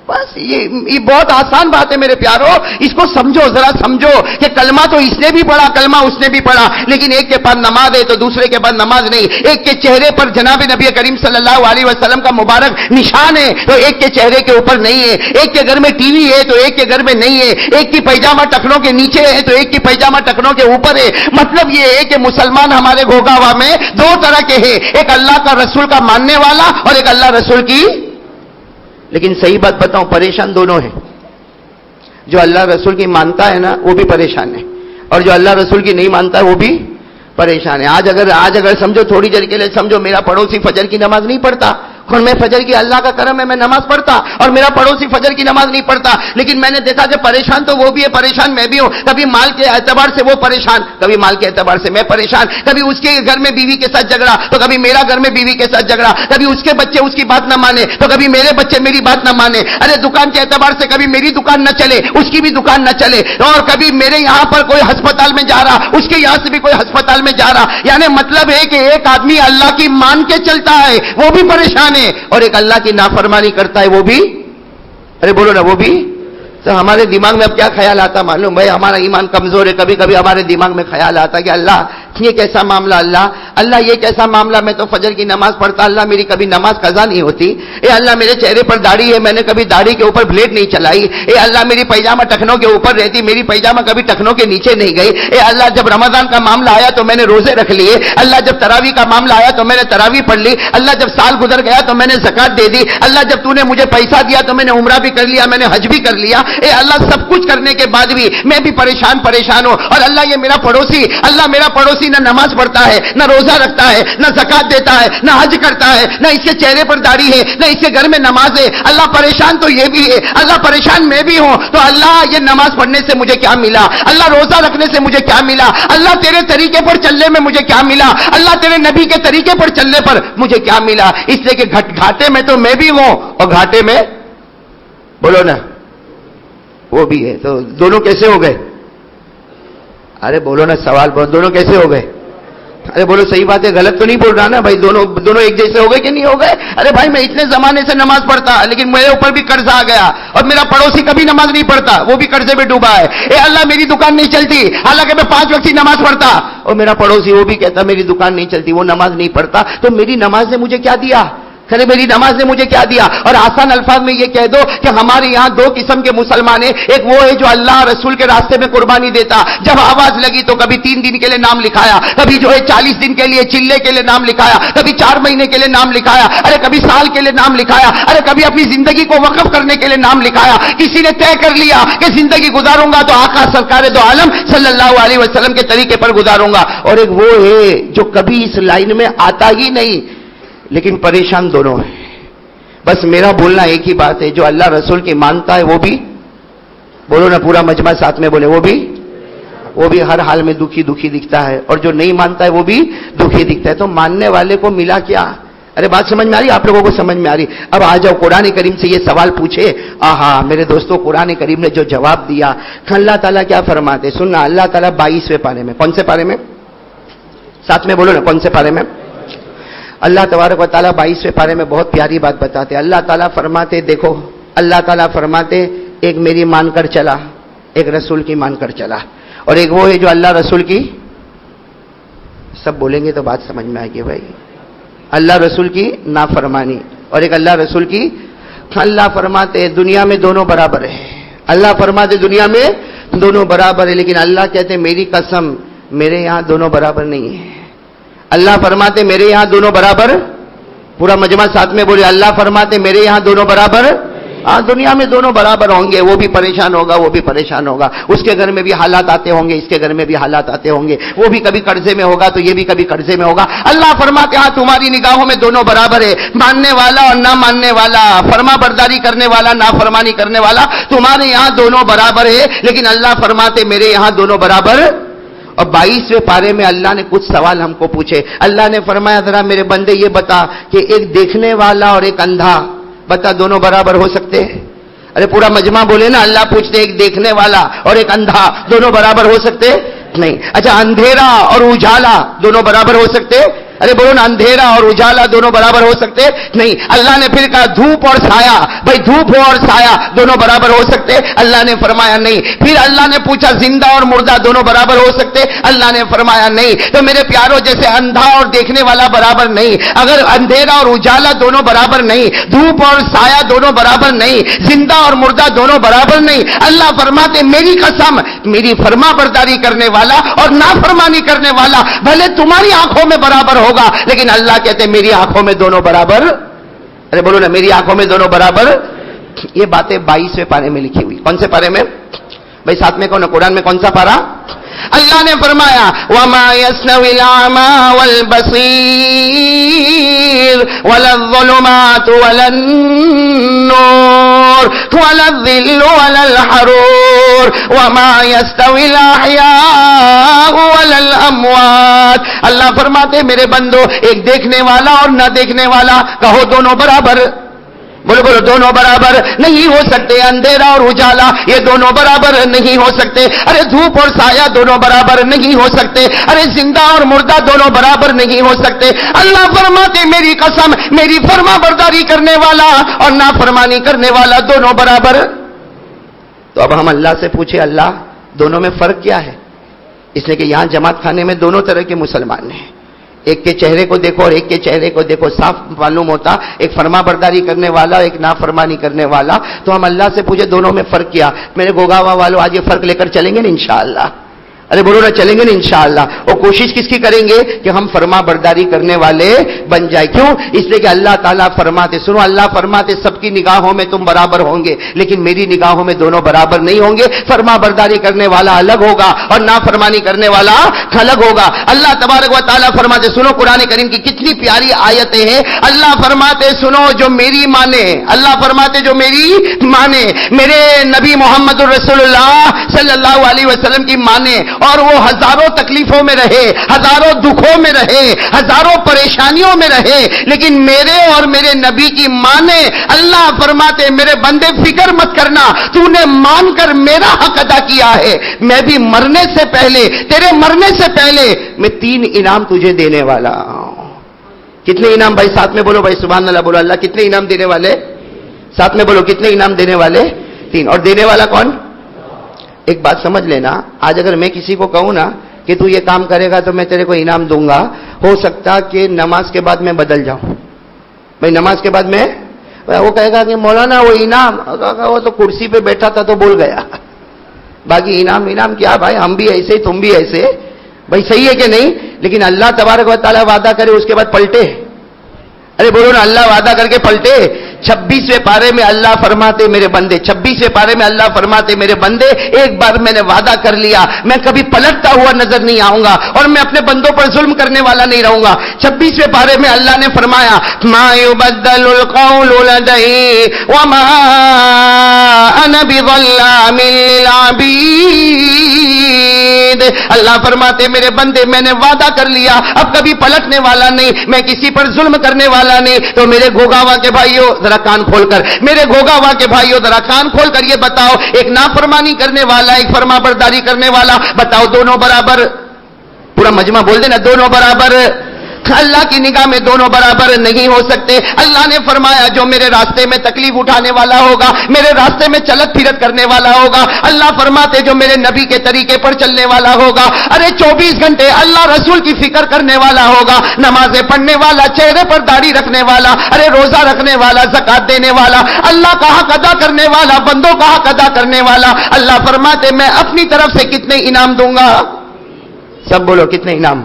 بس یہ بہت آسان بات ہے میرے پیارو، اس کو سمجھو، ذرا سمجھو کہ کلمہ تو اس نے بھی پڑھا، کلمہ اس نے بھی پڑھا، لیکن ایک کے پاس نماز ہے تو دوسرے کے پاس نماز نہیں، ایک کے چہرے پر جناب نبی کریم صلی اللہ علیہ وسلم کا مبارک نشان ہے تو ایک کے چہرے کے اوپر نہیں ہے، ایک کے گھر میں ٹی وی ہے تو ایک کے گھر میں نہیں ہے، ایک کی پیجامہ ٹخنوں کے نیچے ہے تو ایک کی پیجامہ ٹخنوں کے اوپر ہے۔ مطلب یہ ہے کہ مسلمان ہمارے گھوگاوا میں دو طرح کے ہیں، ایک اللہ کا رسول کا ماننے والا اور ایک اللہ رسول کی، لیکن صحیح بات بتاؤں، پریشان دونوں ہیں۔ جو اللہ رسول کی مانتا ہے نا وہ بھی پریشان ہے، اور جو اللہ رسول کی نہیں مانتا ہے وہ بھی پریشان ہے۔ آج اگر سمجھو، تھوڑی دیر کے لیے سمجھو، میرا پڑوسی فجر کی نماز نہیں پڑھتا، اور میں فجر کی اللہ کا کرم ہے میں نماز پڑھتا، اور میرا پڑوسی فجر کی نماز نہیں پڑھتا، لیکن میں نے دیکھا کہ پریشان تو وہ بھی ہے، پریشان میں بھی ہوں، کبھی مال کے اعتبار سے وہ پریشان، کبھی مال کے اعتبار سے میں پریشان، کبھی اس کے گھر میں بیوی کے ساتھ جھگڑا تو کبھی میرا گھر میں بیوی کے ساتھ جھگڑا، کبھی اس کے بچے اس کی بات نہ مانے تو کبھی میرے بچے میری بات نہ مانے، ارے دکان کے اعتبار سے کبھی میری دکان نہ چلے اس کی بھی دکان نہ چلے، اور کبھی میرے یہاں پر کوئی ہسپتال میں جا رہا اس کے یہاں سے بھی کوئی ہسپتال میں جا رہا، یعنی مطلب ہے کہ ایک آدمی اللہ کی مان کے چلتا ہے وہ بھی پریشان ہے، اور ایک اللہ کی نافرمانی کرتا ہے وہ بھی، ارے بولو نا وہ بھی۔ تو ہمارے دماغ میں اب کیا خیال آتا معلوم؟ بھائی ہمارا ایمان کمزور ہے، کبھی کبھی ہمارے دماغ میں خیال آتا کہ اللہ یہ کیسا معاملہ، اللہ یہ کیسا معاملہ، میں تو فجر کی نماز پڑھتا، اللہ میری کبھی نماز قضا نہیں ہوتی، اے اللہ میرے چہرے پر داڑھی ہے میں نے کبھی داڑھی کے اوپر بلیڈ نہیں چلائی، اے اللہ میری پیجامہ ٹخنوں کے اوپر رہتی، میری پیجامہ کبھی ٹخنوں کے نیچے نہیں گئی، اے اللہ جب رمضان کا معاملہ آیا تو میں نے روزے رکھ لیے، اللہ جب تراویح کا معاملہ آیا تو میں نے تراویح پڑھ لی، اللہ جب سال گزر گیا تو میں نے زکات دے دی، اللہ جب تو نے مجھے پیسہ دیا تو میں نے عمرہ بھی کر لیا، میں نے حج بھی کر لیا، اے اللہ سب کچھ کرنے کے بعد بھی میں بھی پریشان ہوں، اور اللہ یہ میرا پڑوسی نہ نماز پڑھتا ہے، نہ روزہ رکھتا ہے، نہ زکات دیتا ہے، نہ حج کرتا ہے، نہ اس کے چہرے پر داڑھی ہے، نہ اس کے گھر میں نماز ہے، اللہ پریشان تو یہ بھی ہے، اللہ پریشان میں بھی ہوں، تو اللہ یہ نماز پڑھنے سے مجھے کیا ملا، اللہ روزہ رکھنے سے مجھے کیا ملا، اللہ تیرے طریقے پر چلنے میں مجھے کیا ملا، اللہ تیرے نبی کے طریقے پر چلنے پر مجھے کیا ملا، اس لیے کہ گھاٹے میں تو میں بھی ہوں اور گھاٹے میں بولو نا وہ بھی ہے، تو دونوں کیسے ہو گئے؟ ارے بولو نا، سوال بولو، دونوں کیسے ہو گئے؟ ارے بولو صحیح بات ہے، غلط تو نہیں بول رہا نا بھائی، دونوں ایک جیسے ہو گئے کہ نہیں ہو گئے؟ ارے بھائی میں اتنے زمانے سے نماز پڑھتا لیکن میرے اوپر بھی قرض آ گیا، اور میرا پڑوسی کبھی نماز نہیں پڑھتا وہ بھی قرضے میں ڈوبا ہے، اے اللہ میری دکان نہیں چلتی حالانکہ میں 5 وقت کی نماز پڑھتا، اور میرا پڑوسی وہ بھی کہتا میری دکان نہیں چلتی، وہ نماز نہیں پڑھتا، تو میری نماز نے مجھے کیا دیا؟ میری نماز نے مجھے کیا دیا؟ اور آسان الفاظ میں یہ کہہ دو کہ ہمارے یہاں 2 قسم کے مسلمان ہیں، ایک وہ ہے جو اللہ رسول کے راستے میں قربانی دیتا، جب آواز لگی تو کبھی 3 دن کے لیے نام لکھایا، کبھی جو ہے 40 دن کے لیے چلے کے لیے نام لکھایا، کبھی 4 مہینے کے لیے نام لکھایا، ارے کبھی سال کے لیے نام لکھایا، ارے کبھی اپنی زندگی کو وقف کرنے کے لیے نام لکھایا، کسی نے طے کر لیا کہ زندگی گزاروں گا تو آقا سرکار دو عالم صلی اللہ علیہ وسلم کے طریقے پر گزاروں گا، اور ایک وہ ہے جو کبھی اس لائن میں آتا ہی نہیں لیکن پریشان دونوں ہیں۔ بس میرا بولنا ایک ہی بات ہے، جو اللہ رسول کی مانتا ہے وہ بھی بولو نا، پورا مجمع ساتھ میں بولے، وہ بھی ہر حال میں دکھی دکھتا ہے، اور جو نہیں مانتا ہے وہ بھی دکھی دکھتا ہے، تو ماننے والے کو ملا کیا؟ ارے بات سمجھ میں آ رہی؟ آپ لوگوں کو سمجھ میں آ رہی؟ اب آ جاؤ قرآن کریم سے یہ سوال پوچھے، میرے دوستوں قرآن کریم نے جو جواب دیا، اللہ تعالیٰ کیا فرماتے سننا، اللہ تعالیٰ 22ویں پارے میں، کون سے پارے میں؟ ساتھ میں بولو نا، کون سے پارے میں؟ اللہ تبارک و تعالیٰ 22ویں پارے میں بہت پیاری بات بتاتے، اللہ تعالیٰ فرماتے، دیکھو اللہ تعالیٰ فرماتے ایک میری مان کر چلا، ایک رسول کی مان کر چلا، اور ایک وہ ہے جو اللہ رسول کی، سب بولیں گے تو بات سمجھ میں آئے گی بھائی، اللہ رسول کی نافرمانی اور ایک اللہ رسول کی، اللہ فرماتے دنیا میں دونوں برابر ہے، اللہ فرماتے دنیا میں دونوں برابر ہے، لیکن اللہ کہتے میری قسم میرے یہاں دونوں برابر نہیں ہے، اللہ فرماتے میرے یہاں دونوں برابر، پورا مجمع ساتھ میں بولے، اللہ فرماتے میرے یہاں دونوں برابر، دنیا میں دونوں برابر ہوں گے، وہ بھی پریشان ہوگا وہ بھی پریشان ہوگا، اس کے گھر میں بھی حالات آتے ہوں گے اس کے گھر میں بھی حالات آتے ہوں گے، وہ بھی کبھی قرضے میں ہوگا تو یہ بھی کبھی قرضے میں ہوگا، اللہ فرماتے ہاں تمہاری نگاہوں میں دونوں برابر ہے، ماننے والا اور نہ ماننے والا، فرما برداری کرنے والا نافرمانی کرنے والا، تمہارے یہاں دونوں برابر ہے، لیکن اللہ فرماتے میرے یہاں دونوں برابر۔ اور 22ویں پارے میں اللہ نے کچھ سوال ہم کو پوچھے، اللہ نے فرمایا ذرا میرے بندے یہ بتا کہ ایک دیکھنے والا اور ایک اندھا، بتا دونوں برابر ہو سکتے ہیں؟ ارے پورا مجمع بولے نا، اللہ پوچھتے ایک دیکھنے والا اور ایک اندھا دونوں برابر ہو سکتے؟ نہیں. اچھا اندھیرا اور اجالا دونوں برابر ہو سکتے؟ ارے بولو نا, اندھیرا اور اجالا دونوں برابر ہو سکتے؟ نہیں. اللہ نے پھر کہا دھوپ اور سایہ, بھائی دھوپ اور سایہ دونوں برابر ہو سکتے؟ اللہ نے فرمایا نہیں. پھر اللہ نے پوچھا زندہ اور مردہ دونوں برابر ہو سکتے؟ اللہ نے فرمایا نہیں. تو میرے پیاروں, جیسے اندھا اور دیکھنے والا برابر نہیں, اگر اندھیرا اور اجالا دونوں برابر نہیں, دھوپ اور سایہ دونوں برابر نہیں, زندہ اور مردہ دونوں برابر نہیں, اللہ فرماتے میری قسم, میری فرما برداری کرنے والا اور نافرمانی کرنے والا بھلے تمہاری آنکھوں میں برابر ہوگا, لیکن اللہ کہتے ہیں میری آنکھوں میں دونوں برابر. ارے بولو نا, میری آنکھوں میں دونوں برابر. یہ باتیں 22ویں پارے میں لکھی ہوئی. کون سے پارے میں بھائی؟ ساتھ میں کون ہے؟ قرآن میں کون سا پارا؟ اللہ نے فرمایا وَمَا يَسْتَوِي الْأَعْمَى وَالْبَصِيرُ وَلَا الظُّلُمَاتُ وَلَا النُّورُ وَلَا الظِّلُّ وَلَا الْحَرُورُ وَمَا يَسْتَوِي الْأَحْيَاءُ وَلَا الْأَمْوَاتُ. اللہ فرماتے میرے بندو, ایک دیکھنے والا اور نہ دیکھنے والا کہو دونوں برابر. بولو بولو, دونوں برابر نہیں ہو سکتے. اندھیرا اور اجالا یہ دونوں برابر نہیں ہو سکتے. ارے دھوپ اور سایہ دونوں برابر نہیں ہو سکتے. ارے زندہ اور مردہ دونوں برابر نہیں ہو سکتے. اللہ فرماتے میری قسم, میری فرما برداری کرنے والا اور نافرمانی کرنے والا دونوں برابر. تو اب ہم اللہ سے پوچھے اللہ دونوں میں فرق کیا ہے؟ اس لیے کہ یہاں جماعت خانے میں دونوں طرح کے مسلمان ہیں. ایک کے چہرے کو دیکھو اور ایک کے چہرے کو دیکھو, صاف معلوم ہوتا ایک فرما برداری کرنے والا ایک نافرمانی کرنے والا. تو ہم اللہ سے پوچھے دونوں میں فرق کیا. میرے گوگاوا والوں آج یہ فرق لے کر چلیں گے نا انشاءاللہ؟ ارے بولو نا, چلیں گے نا انشاءاللہ. اور کوشش کس کی کریں گے کہ ہم فرما برداری کرنے والے بن جائیں. کیوں؟ اس لیے کہ اللہ تعالیٰ فرماتے, سنو, اللہ فرماتے سب کی نگاہوں میں تم برابر ہوں گے, لیکن میری نگاہوں میں دونوں برابر نہیں ہوں گے. فرما برداری کرنے والا الگ ہوگا اور نافرمانی کرنے والا الگ ہوگا. اللہ تبارک و تعالیٰ فرماتے, سنو قرآن کریم کی کتنی پیاری آیتیں ہیں. اللہ فرماتے سنو جو میری مانے, اللہ فرماتے جو میری مانے, میرے نبی محمد الرسول اللہ صلی اللہ علیہ وسلم کی مانے, اور وہ ہزاروں تکلیفوں میں رہے, ہزاروں دکھوں میں رہے, ہزاروں پریشانیوں میں رہے, لیکن میرے اور میرے نبی کی مانے. اللہ فرماتے میرے بندے فکر مت کرنا, تو نے مان کر میرا حق ادا کیا ہے. میں بھی مرنے سے پہلے, تیرے مرنے سے پہلے میں 3 انعام تجھے دینے والا ہوں. کتنے انعام بھائی؟ ساتھ میں بولو بھائی, سبحان اللہ بولو. اللہ کتنے انعام دینے والے؟ ساتھ میں بولو, کتنے انعام دینے والے؟ 3. اور دینے والا کون؟ ایک بات سمجھ لینا, آج اگر میں کسی کو کہوں نا کہ تو یہ کام کرے گا تو میں تیرے کو انعام دوں گا, ہو سکتا کہ نماز کے بعد میں بدل جاؤں. بھائی نماز کے بعد میں وہ کہے گا کہ مولانا وہ انعام, وہ تو کرسی پہ بیٹھا تھا تو بول گیا, باقی انعام کیا بھائی, ہم بھی ایسے تم بھی ایسے. بھائی صحیح ہے کہ نہیں؟ لیکن اللہ تبارک و تعالیٰ وعدہ کرے اس کے بعد پلٹے. ارے بولو نا, اللہ وعدہ کر کے پلٹے. 26ویں پارے میں اللہ فرماتے میرے بندے, 26ویں پارے میں اللہ فرماتے میرے بندے, ایک بار میں نے وعدہ کر لیا میں کبھی پلٹتا ہوا نظر نہیں آؤں گا اور میں اپنے بندوں پر ظلم کرنے والا نہیں رہوں گا. 26ویں پارے میں اللہ نے فرمایا ما یبدل القول لدی وما انا بظلام للعبید. اللہ فرماتے میرے بندے میں نے وعدہ کر لیا اب کبھی پلٹنے والا نہیں, میں کسی پر ظلم کرنے والا نہیں. تو میرے گوگاوا کے بھائیوں ذرا کان کھول کر, میرے گوگاوا کے بھائیوں ذرا کان کھول کر یہ بتاؤ, ایک نافرمانی کرنے والا ایک فرما برداری کرنے والا, بتاؤ دونوں برابر؟ پورا مجمع بول دینا دونوں برابر. اللہ کی نگاہ میں دونوں برابر نہیں ہو سکتے. اللہ نے فرمایا جو میرے راستے میں تکلیف اٹھانے والا ہوگا, میرے راستے میں چلت پھرت کرنے والا ہوگا, اللہ فرماتے جو میرے نبی کے طریقے پر چلنے والا ہوگا, ارے 24 گھنٹے اللہ رسول کی فکر کرنے والا ہوگا, نمازیں پڑھنے والا, چہرے پر داڑھی رکھنے والا, ارے روزہ رکھنے والا, زکات دینے والا, اللہ کا حق ادا کرنے والا, بندوں کا حق ادا کرنے والا, اللہ فرماتے میں اپنی طرف سے کتنے انعام دوں گا؟ سب بولو کتنے انعام.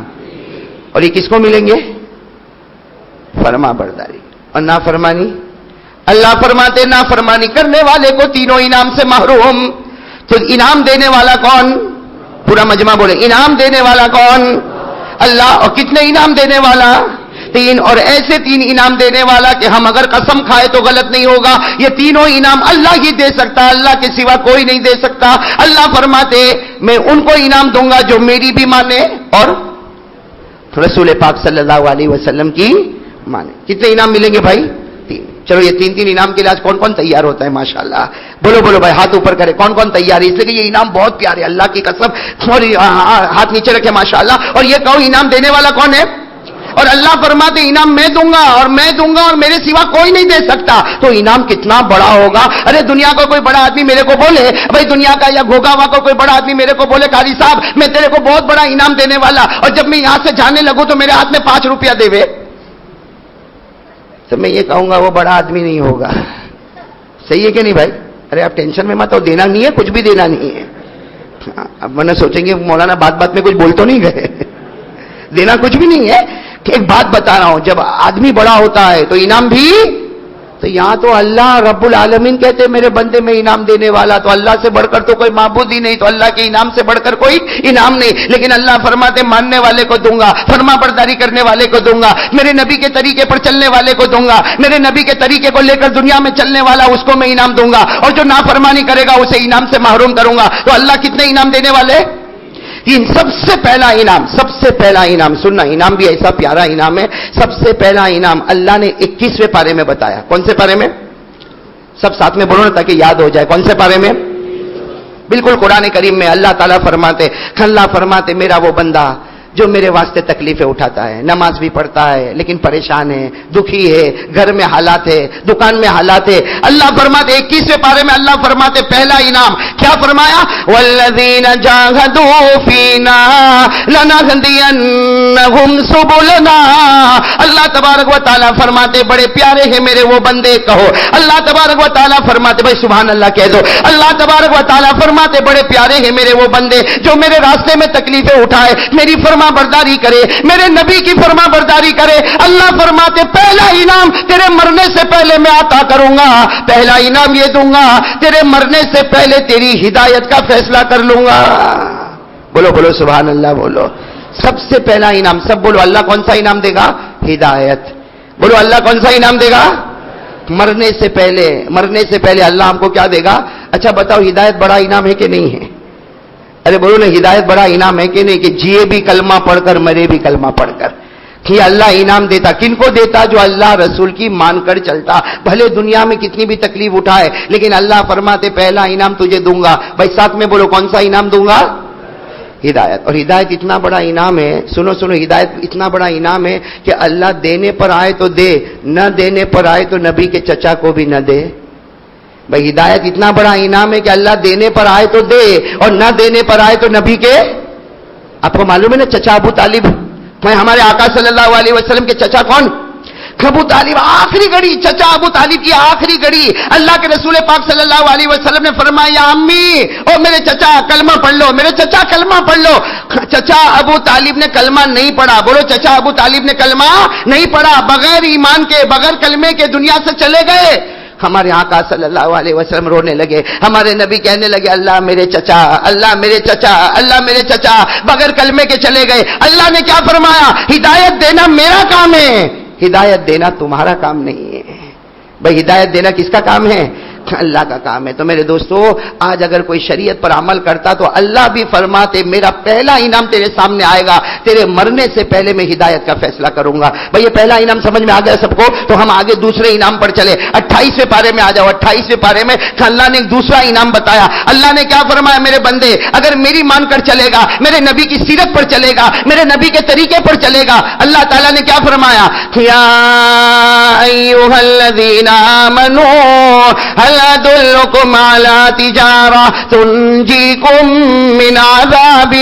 اور یہ کس کو ملیں گے؟ فرما برداری اور نافرمانی. اللہ فرماتے نافرمانی کرنے والے کو تینوں انعام سے محروم. تو انعام دینے والا کون؟ پورا مجمع بولے, انعام دینے والا کون؟ اللہ. اور کتنے انعام دینے والا؟ 3. اور ایسے 3 انعام دینے والا کہ ہم اگر قسم کھائے تو غلط نہیں ہوگا, یہ تینوں انعام اللہ ہی دے سکتا, اللہ کے سوا کوئی نہیں دے سکتا. اللہ فرماتے میں ان کو انعام دوں گا جو میری بھی مانے اور رسول پاک صلی اللہ علیہ وسلم کی مانے. کتنے انعام ملیں گے بھائی؟ 3. چلو یہ 3 انعام کے لیے آج کون کون تیار ہوتا ہے ماشاءاللہ؟ بولو بولو بھائی، ہاتھ اوپر کرے کون کون تیار ہے، اس لیے کہ یہ انعام بہت پیارے اللہ کی قسم. اور ہاتھ نیچے رکھے ماشاءاللہ. اور یہ کہو انعام دینے والا کون ہے؟ اور اللہ فرماتے انعام میں دوں گا اور میں دوں گا اور میرے سوا کوئی نہیں دے سکتا. تو انعام کتنا بڑا ہوگا. ارے دنیا کا کوئی بڑا آدمی میرے کو بولے بھائی، دنیا کا یا گھوگا ہوا کو کوئی بڑا آدمی میرے کو بولے قاری صاحب میں تیرے کو بہت بڑا انعام دینے والا، اور جب میں یہاں سے جانے لگوں تو میرے ہاتھ میں 5 روپیہ دے وے، تو میں یہ کہوں گا وہ بڑا آدمی نہیں ہوگا. صحیح ہے کہ نہیں بھائی؟ ارے آپ ٹینشن میں مت ہو، دینا نہیں ہے، کچھ بھی دینا نہیں ہے. اب میں نے سوچیں گے مولانا بات بات میں کچھ بول تو نہیں گئے، دینا کچھ بھی نہیں ہے. کہ ایک بات بتا رہا ہوں، جب آدمی بڑا ہوتا ہے تو انعام بھی، تو یہاں تو اللہ رب العالمین کہتے میرے بندے میں انعام دینے والا، تو اللہ سے بڑھ کر تو کوئی معبود ہی نہیں، تو اللہ کے انعام سے بڑھ کر کوئی انعام نہیں. لیکن اللہ فرماتے ماننے والے کو دوں گا، فرما برداری کرنے والے کو دوں گا، میرے نبی کے طریقے پر چلنے والے کو دوں گا، میرے نبی کے طریقے کو لے کر دنیا میں چلنے والا اس کو میں انعام دوں گا، اور جو نافرمانی کرے گا اسے انعام سے محروم کروں گا. تو اللہ کتنے انعام دینے والے؟ ان سب سے پہلا انعام، سب سے پہلا انعام سننا، انعام بھی ایسا پیارا انعام ہے. سب سے پہلا انعام اللہ نے 21ویں پارے میں بتایا. کون سے پارے میں؟ سب ساتھ میں بولو نا تاکہ یاد ہو جائے. کون سے پارے میں؟ بالکل قرآن کریم میں اللہ تعالیٰ فرماتے میرا وہ بندہ جو میرے واسطے تکلیفیں اٹھاتا ہے، نماز بھی پڑھتا ہے لیکن پریشان ہے، دکھی ہے، گھر میں حالات ہے، دکان میں حالات ہے. اللہ فرماتے 21ویں پارے میں اللہ فرماتے پہلا انعام کیا فرمایا؟ والذین جاہدوا فینا لنہدینہم سبلنا. اللہ تبارک و تعالیٰ فرماتے بڑے پیارے ہیں میرے وہ بندے. کہو اللہ تبارک و تعالیٰ فرماتے، بھائی سبحان اللہ کہہ دو. اللہ تبارک و تعالیٰ فرماتے بڑے پیارے ہیں میرے وہ بندے جو میرے راستے میں تکلیفیں اٹھائے، میری فرما برداری کرے، میرے نبی کی فرما برداری کرے. اللہ فرماتے پہلا انعام تیرے مرنے سے پہلے میں عطا کروں گا، پہلا انعام یہ دوں گا تیرے مرنے سے پہلے تیری ہدایت کا فیصلہ کر لوں گا. بولو بولو سبحان اللہ بولو. سب سے پہلا انعام، سب بولو اللہ کون سا انعام دے گا؟ ہدایت. بولو اللہ کون سا انعام دے گا؟ مرنے سے پہلے اللہ ہم کو کیا دے گا؟ اچھا بتاؤ ہدایت بڑا انعام ہے کہ نہیں ہے؟ ارے بولو نا ہدایت بڑا انعام ہے کہ نہیں؟ کہ جیے بھی کلمہ پڑھ کر مرے بھی کلمہ پڑھ کر. کہ اللہ انعام دیتا کن کو دیتا؟ جو اللہ رسول کی مان کر چلتا، بھلے دنیا میں کتنی بھی تکلیف اٹھائے لیکن اللہ فرماتے پہلا انعام تجھے دوں گا. بھائی ساتھ میں بولو کون سا انعام دوں گا؟ ہدایت. اور ہدایت اتنا بڑا انعام ہے، سنو ہدایت اتنا بڑا انعام ہے کہ اللہ دینے پر آئے تو دے، نہ دینے پر آئے تو نبی کے چچا کو بھی نہ دے. بھائی ہدایت اتنا بڑا انعام ہے کہ اللہ دینے پر آئے تو دے اور نہ دینے پر آئے تو نبی کے، آپ کو معلوم ہے نا چچا ابو طالب، میں ہمارے آقا صلی اللہ علیہ وسلم کے چچا کون؟ ابو طالب. آخری گھڑی چچا ابو طالب کی آخری گھڑی اللہ کے رسول پاک صلی اللہ علیہ وسلم نے فرمایا یا امی او میرے چچا کلمہ پڑھ لو، میرے چچا کلمہ پڑھ لو. چچا ابو طالب نے کلمہ نہیں پڑھا. بولو چچا ابو طالب نے کلمہ نہیں پڑھا، بغیر ایمان کے بغیر کلمے کے دنیا سے چلے گئے. ہمارے آقا صلی اللہ علیہ وسلم رونے لگے، ہمارے نبی کہنے لگے اللہ میرے چچا، اللہ میرے چچا، اللہ میرے چچا، بغیر کلمے کے چلے گئے. اللہ نے کیا فرمایا؟ ہدایت دینا میرا کام ہے، ہدایت دینا تمہارا کام نہیں ہے. بھائی ہدایت دینا کس کا کام ہے؟ اللہ کا کام ہے. تو میرے دوستو آج اگر کوئی شریعت پر عمل کرتا تو اللہ بھی فرماتے میرا پہلا انعام تیرے سامنے آئے گا، تیرے مرنے سے پہلے میں ہدایت کا فیصلہ کروں گا. بھئی یہ پہلا انعام سمجھ میں آ گیا سب کو؟ تو ہم آگے دوسرے انعام پر چلے. 28ویں پارے میں آ جاؤ. 28ویں پارے میں اللہ نے ایک دوسرا انعام بتایا. اللہ نے کیا فرمایا؟ میرے بندے اگر میری مان کر چلے گا، میرے نبی کی سیرت پر چلے گا، میرے نبی کے طریقے پر چلے گا، اللہ تعالیٰ نے کیا فرمایا؟ یا ایھا الذین آمنوا هل أدلكم على تجارة تنجيكم من عذاب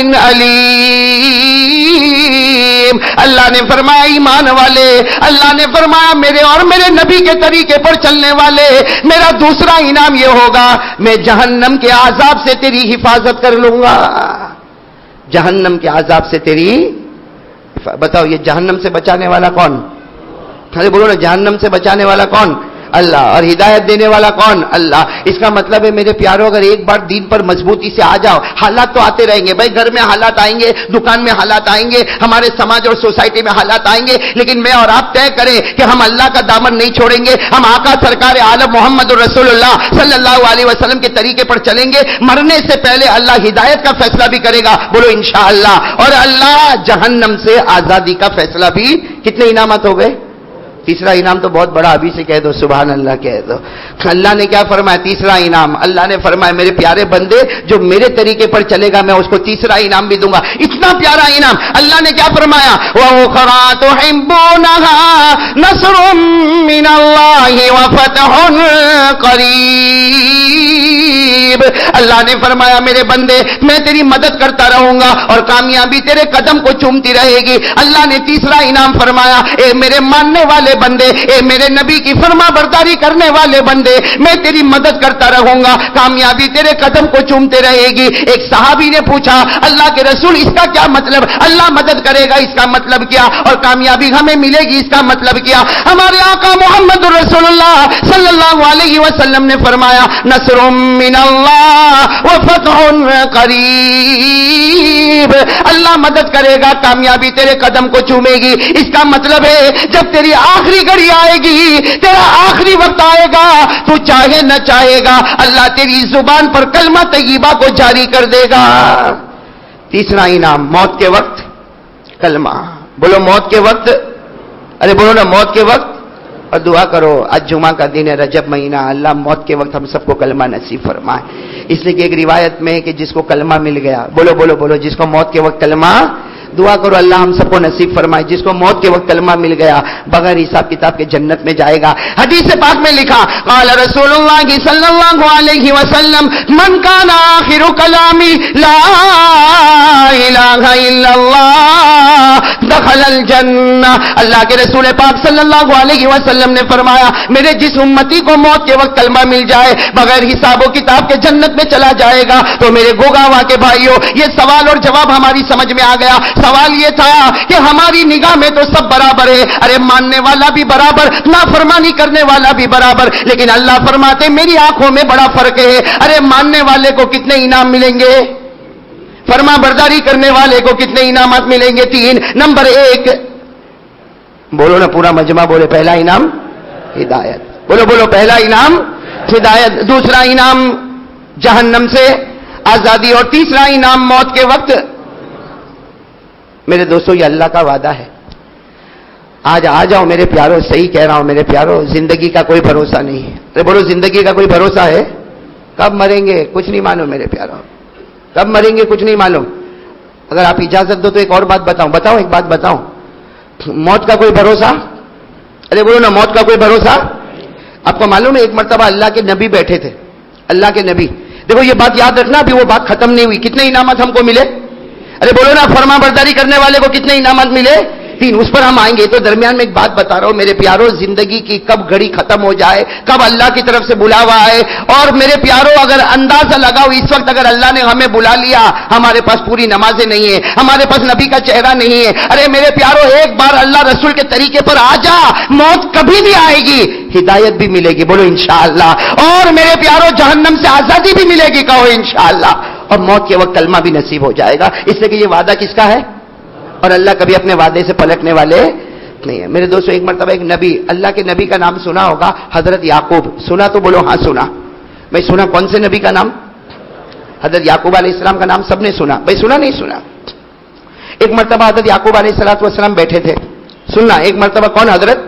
أليم. اللہ نے فرمایا ایمان والے، اللہ نے فرمایا میرے اور میرے نبی کے طریقے پر چلنے والے میرا دوسرا انعام یہ ہوگا میں جہنم کے عذاب سے تیری حفاظت کر لوں گا. جہنم کے عذاب سے تیری، بتاؤ یہ جہنم سے بچانے والا کون؟ ارے بولو نا جہنم سے بچانے والا کون؟ اللہ. اور ہدایت دینے والا کون؟ اللہ. اس کا مطلب ہے میرے پیاروں اگر ایک بار دین پر مضبوطی سے آ جاؤ، حالات تو آتے رہیں گے بھائی، گھر میں حالات آئیں گے، دکان میں حالات آئیں گے، ہمارے سماج اور سوسائٹی میں حالات آئیں گے، لیکن میں اور آپ طے کریں کہ ہم اللہ کا دامن نہیں چھوڑیں گے، ہم آقا سرکار عالم محمد رسول اللہ صلی اللہ علیہ وسلم کے طریقے پر چلیں گے. مرنے سے پہلے اللہ ہدایت کا فیصلہ بھی کرے گا، بولو انشاءاللہ. اور اللہ جہنم سے آزادی کا فیصلہ بھی. کتنے انعامات ہو گئے؟ تیسرا انعام تو بہت بڑا، ابھی سے کہہ دو سبحان اللہ کہہ دو. اللہ نے کیا فرمایا؟ تیسرا انعام اللہ نے فرمایا میرے پیارے بندے جو میرے طریقے پر چلے گا میں اس کو تیسرا انعام بھی دوں گا. اتنا پیارا انعام. اللہ نے کیا فرمایا؟ وَأُخْرَىٰ تُحِبُّونَهَا نَصْرٌ مِّنَ اللَّهِ وَفَتْحٌ قَرِيبٌ. اللہ نے فرمایا میرے بندے میں تیری مدد کرتا رہوں گا اور کامیابی تیرے قدم کو چومتی رہے گی. اللہ نے تیسرا انعام فرمایا اے میرے ماننے والے بندے، اے میرے نبی کی فرما برداری کرنے والے بندے، میں تیری مدد کرتا رہوں گا، کامیابی تیرے قدم کو چومتے رہے گی. ایک صحابی نے پوچھا اللہ کے رسول اس کا کیا مطلب؟ اللہ مدد کرے گا اس کا مطلب کیا؟ اور کامیابی ہمیں ملے گی اس کا مطلب کیا؟ ہمارے آقا محمد رسول اللہ صلی اللہ علیہ وسلم نے فرمایا نصر من اللہ وفتح قریب. اللہ مدد کرے گا، کامیابی تیرے قدم کو چومے گی. اس کا مطلب ہے جب تیری آخری گھڑی آئے گی، تیرا آخری وقت آئے گا، تو چاہے نہ چاہے گا اللہ تیری زبان پر کلمہ طیبہ کو جاری کر دے گا. تیسرا انعام موت کے وقت کلمہ. بولو موت کے وقت، ارے بولو نا موت کے وقت. اور دعا کرو آج جمعہ کا دن ہے، رجب مہینہ، اللہ موت کے وقت ہم سب کو کلمہ نصیب فرمائے. اس لیے کہ ایک روایت میں ہے کہ جس کو کلمہ مل گیا، بولو بولو بولو، جس کو موت کے وقت کلمہ، دعا کرو اللہ ہم سب کو نصیب فرمائے. جس کو موت کے وقت کلمہ مل گیا بغیر حساب کتاب کے جنت میں جائے گا. حدیث پاک میں لکھا قال رسول اللہ صلی اللہ علیہ وسلم من کان آخر کلامی لا الہ الا اللہ دخل الجنہ. اللہ کے رسول پاک صلی اللہ علیہ وسلم نے فرمایا میرے جس امتی کو موت کے وقت کلمہ مل جائے بغیر حساب و کتاب کے جنت میں چلا جائے گا. تو میرے گوگاوا کے بھائیوں یہ سوال اور جواب ہماری سمجھ میں آ گیا. سوال یہ تھا کہ ہماری نگاہ میں تو سب برابر ہے، ارے ماننے والا بھی برابر، نافرمانی کرنے والا بھی برابر، لیکن اللہ فرماتے میری آنکھوں میں بڑا فرق ہے. ارے ماننے والے کو کتنے انعام ملیں گے؟ فرما برداری کرنے والے کو کتنے انعامات ملیں گے؟ 3. نمبر 1 بولو نا پورا مجمع بولے پہلا انعام ہدایت. بولو بولو پہلا انعام ہدایت. دوسرا انعام جہنم سے آزادی. اور تیسرا انعام موت کے وقت. میرے دوستو یہ اللہ کا وعدہ ہے. آج آ جاؤ میرے پیارو، صحیح کہہ رہا ہوں میرے پیارو، زندگی کا کوئی بھروسہ نہیں ہے. ارے بولو زندگی کا کوئی بھروسہ ہے؟ کب مریں گے کچھ نہیں معلوم میرے پیارو، کب مریں گے کچھ نہیں معلوم. اگر آپ اجازت دو تو ایک اور بات بتاؤں ایک بات بتاؤں. موت کا کوئی بھروسہ؟ ارے بولو نا موت کا کوئی بھروسہ. آپ کو معلوم ہے ایک مرتبہ اللہ کے نبی بیٹھے تھے، اللہ کے نبی. دیکھو یہ بات یاد رکھنا، ابھی وہ بات ختم نہیں ہوئی. کتنے انعامات ہم کو ملے؟ ارے بولو نا فرما برداری کرنے والے کو کتنے انعامات ملے؟ 3. اس پر ہم آئیں گے. تو درمیان میں ایک بات بتا رہا ہوں میرے پیارو، زندگی کی کب گھڑی ختم ہو جائے، کب اللہ کی طرف سے بلاوا آئے. اور میرے پیارو اگر اندازہ لگاؤ اس وقت اگر اللہ نے ہمیں بلا لیا، ہمارے پاس پوری نمازیں نہیں ہیں، ہمارے پاس نبی کا چہرہ نہیں ہے. ارے میرے پیارو ایک بار اللہ رسول کے طریقے پر آ جا، موت کبھی نہیں آئے گی، ہدایت بھی ملے گی. بولو انشاءاللہ. اور میرے پیارو جہنم سے آزادی بھی ملے گی، کہو انشاءاللہ. اور موت کے وقت کلمہ بھی نصیب ہو جائے گا. اس لیے کہ یہ وعدہ کس کا ہے؟ اور اللہ کبھی اپنے وعدے سے پلٹنے والے نہیں ہے. میرے دوستو ایک مرتبہ ایک نبی، اللہ کے نبی کا نام سنا ہوگا، حضرت یعقوب. سنا تو بولو ہاں سنا. بھائی سنا کون سے نبی کا نام؟ حضرت یعقوب علیہ السلام کا نام سب نے سنا. بھائی سنا نہیں سنا؟ ایک مرتبہ حضرت یعقوب علیہ السلام بیٹھے تھے. سننا ایک مرتبہ کون؟ حضرت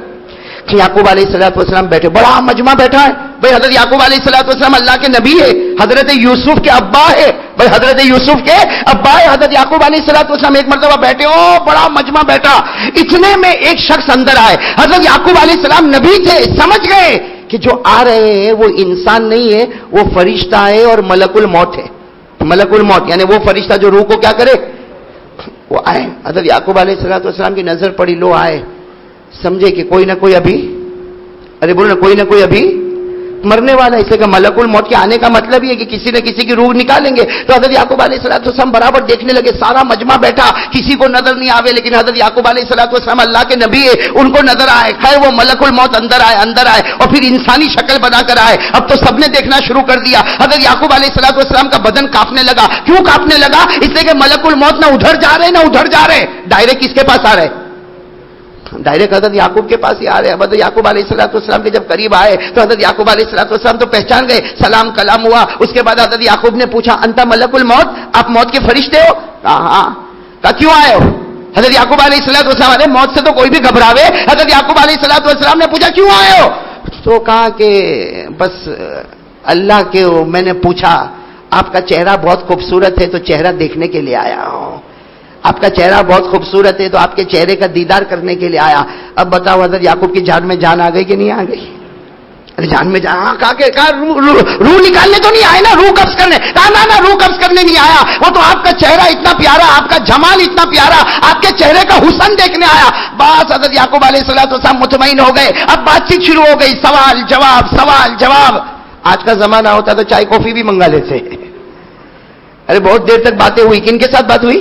یعقوب علیہ السلام بیٹھے. بڑا مجمع بیٹھا ہے. بھائی حضرت یعقوب علیہ السلام اللہ کے نبی ہے، حضرت یوسف کے ابا ہے. بھائی حضرت یوسف کے ابا ہے حضرت یعقوب علیہ السلام. ایک مرتبہ بیٹھے، او بڑا مجمع بیٹھا. اتنے میں ایک شخص اندر آئے. حضرت یعقوب علیہ السلام نبی تھے، سمجھ گئے کہ جو آ رہے ہیں وہ انسان نہیں ہے، وہ فرشتہ ہے اور ملک الموت ہے. ملک الموت یعنی وہ فرشتہ جو روح کو کیا کرے، وہ آئے. حضرت یعقوب علیہ السلام کی نظر پڑی، لو آئے. سمجھے کہ کوئی نہ کوئی ابھی، ارے بولو نا کوئی نہ کوئی ابھی مرنے والا. اس لیے کہ ملک الموت کے آنے کا مطلب یہ ہے کہ کسی نہ کسی کی روح نکالیں گے. تو حضرت یعقوب علیہ السلام برابر دیکھنے لگے. سارا مجمع بیٹھا، کسی کو نظر نہیں آوے، لیکن حضرت یعقوب علیہ السلام اللہ کے نبی ہے، ان کو نظر آئے. خیر وہ ملک الموت اندر آئے اور پھر انسانی شکل بنا کر آئے. اب تو سب نے دیکھنا شروع کر دیا. حضرت یعقوب علیہ السلام کا بدن کانپنے لگا. کیوں کانپنے لگا؟ اس لیے کہ ملک الموت نہ ادھر جا رہے نہ ادھر جا رہے، ڈائریکٹ کس کے پاس آ رہے؟ ڈائریکٹ حضرت یعقوب کے پاس ہی آ رہے. حضرت یعقوب علیہ السلام کے جب قریب آئے تو حضرت یعقوب علیہ السلام تو پہچان گئے. سلام کلام ہوا. اس کے بعد حضرت یعقوب نے پوچھا انت ملک الموت، آپ موت کے فرشتے ہو؟ کہا ہاں. کہا کیوں آئے ہو؟ حضرت یعقوب علیہ السلام نے موت سے تو کوئی بھی گھبراوے. حضرت یعقوب علیہ السلام نے پوچھا کیوں آئے ہو؟ تو کہا کہ بس اللہ کے میں نے پوچھا آپ کا چہرہ بہت خوبصورت ہے تو چہرہ دیکھنے کے لیے آیا ہوں. آپ کا چہرہ بہت خوبصورت ہے تو آپ کے چہرے کا دیدار کرنے کے لیے آیا. اب بتاؤ حضرت یعقوب کی جان میں جان آ گئی کہ نہیں آ گئی؟ جان میں جان. کہا روح نکالنے تو نہیں آئے نا، روح قبض کرنے. کہا نہ روح قبض کرنے نہیں آیا، وہ تو آپ کا چہرہ اتنا پیارا، آپ کا جمال اتنا پیارا، آپ کے چہرے کا حسن دیکھنے آیا. بس حضرت یعقوب علیہ السلام مطمئن ہو گئے. اب بات چیت شروع ہو گئی، سوال جواب. آج کا زمانہ ہوتا تو چائے کافی بھی منگا لیتے. ارے بہت دیر تک باتیں ہوئی. کن کے ساتھ بات ہوئی؟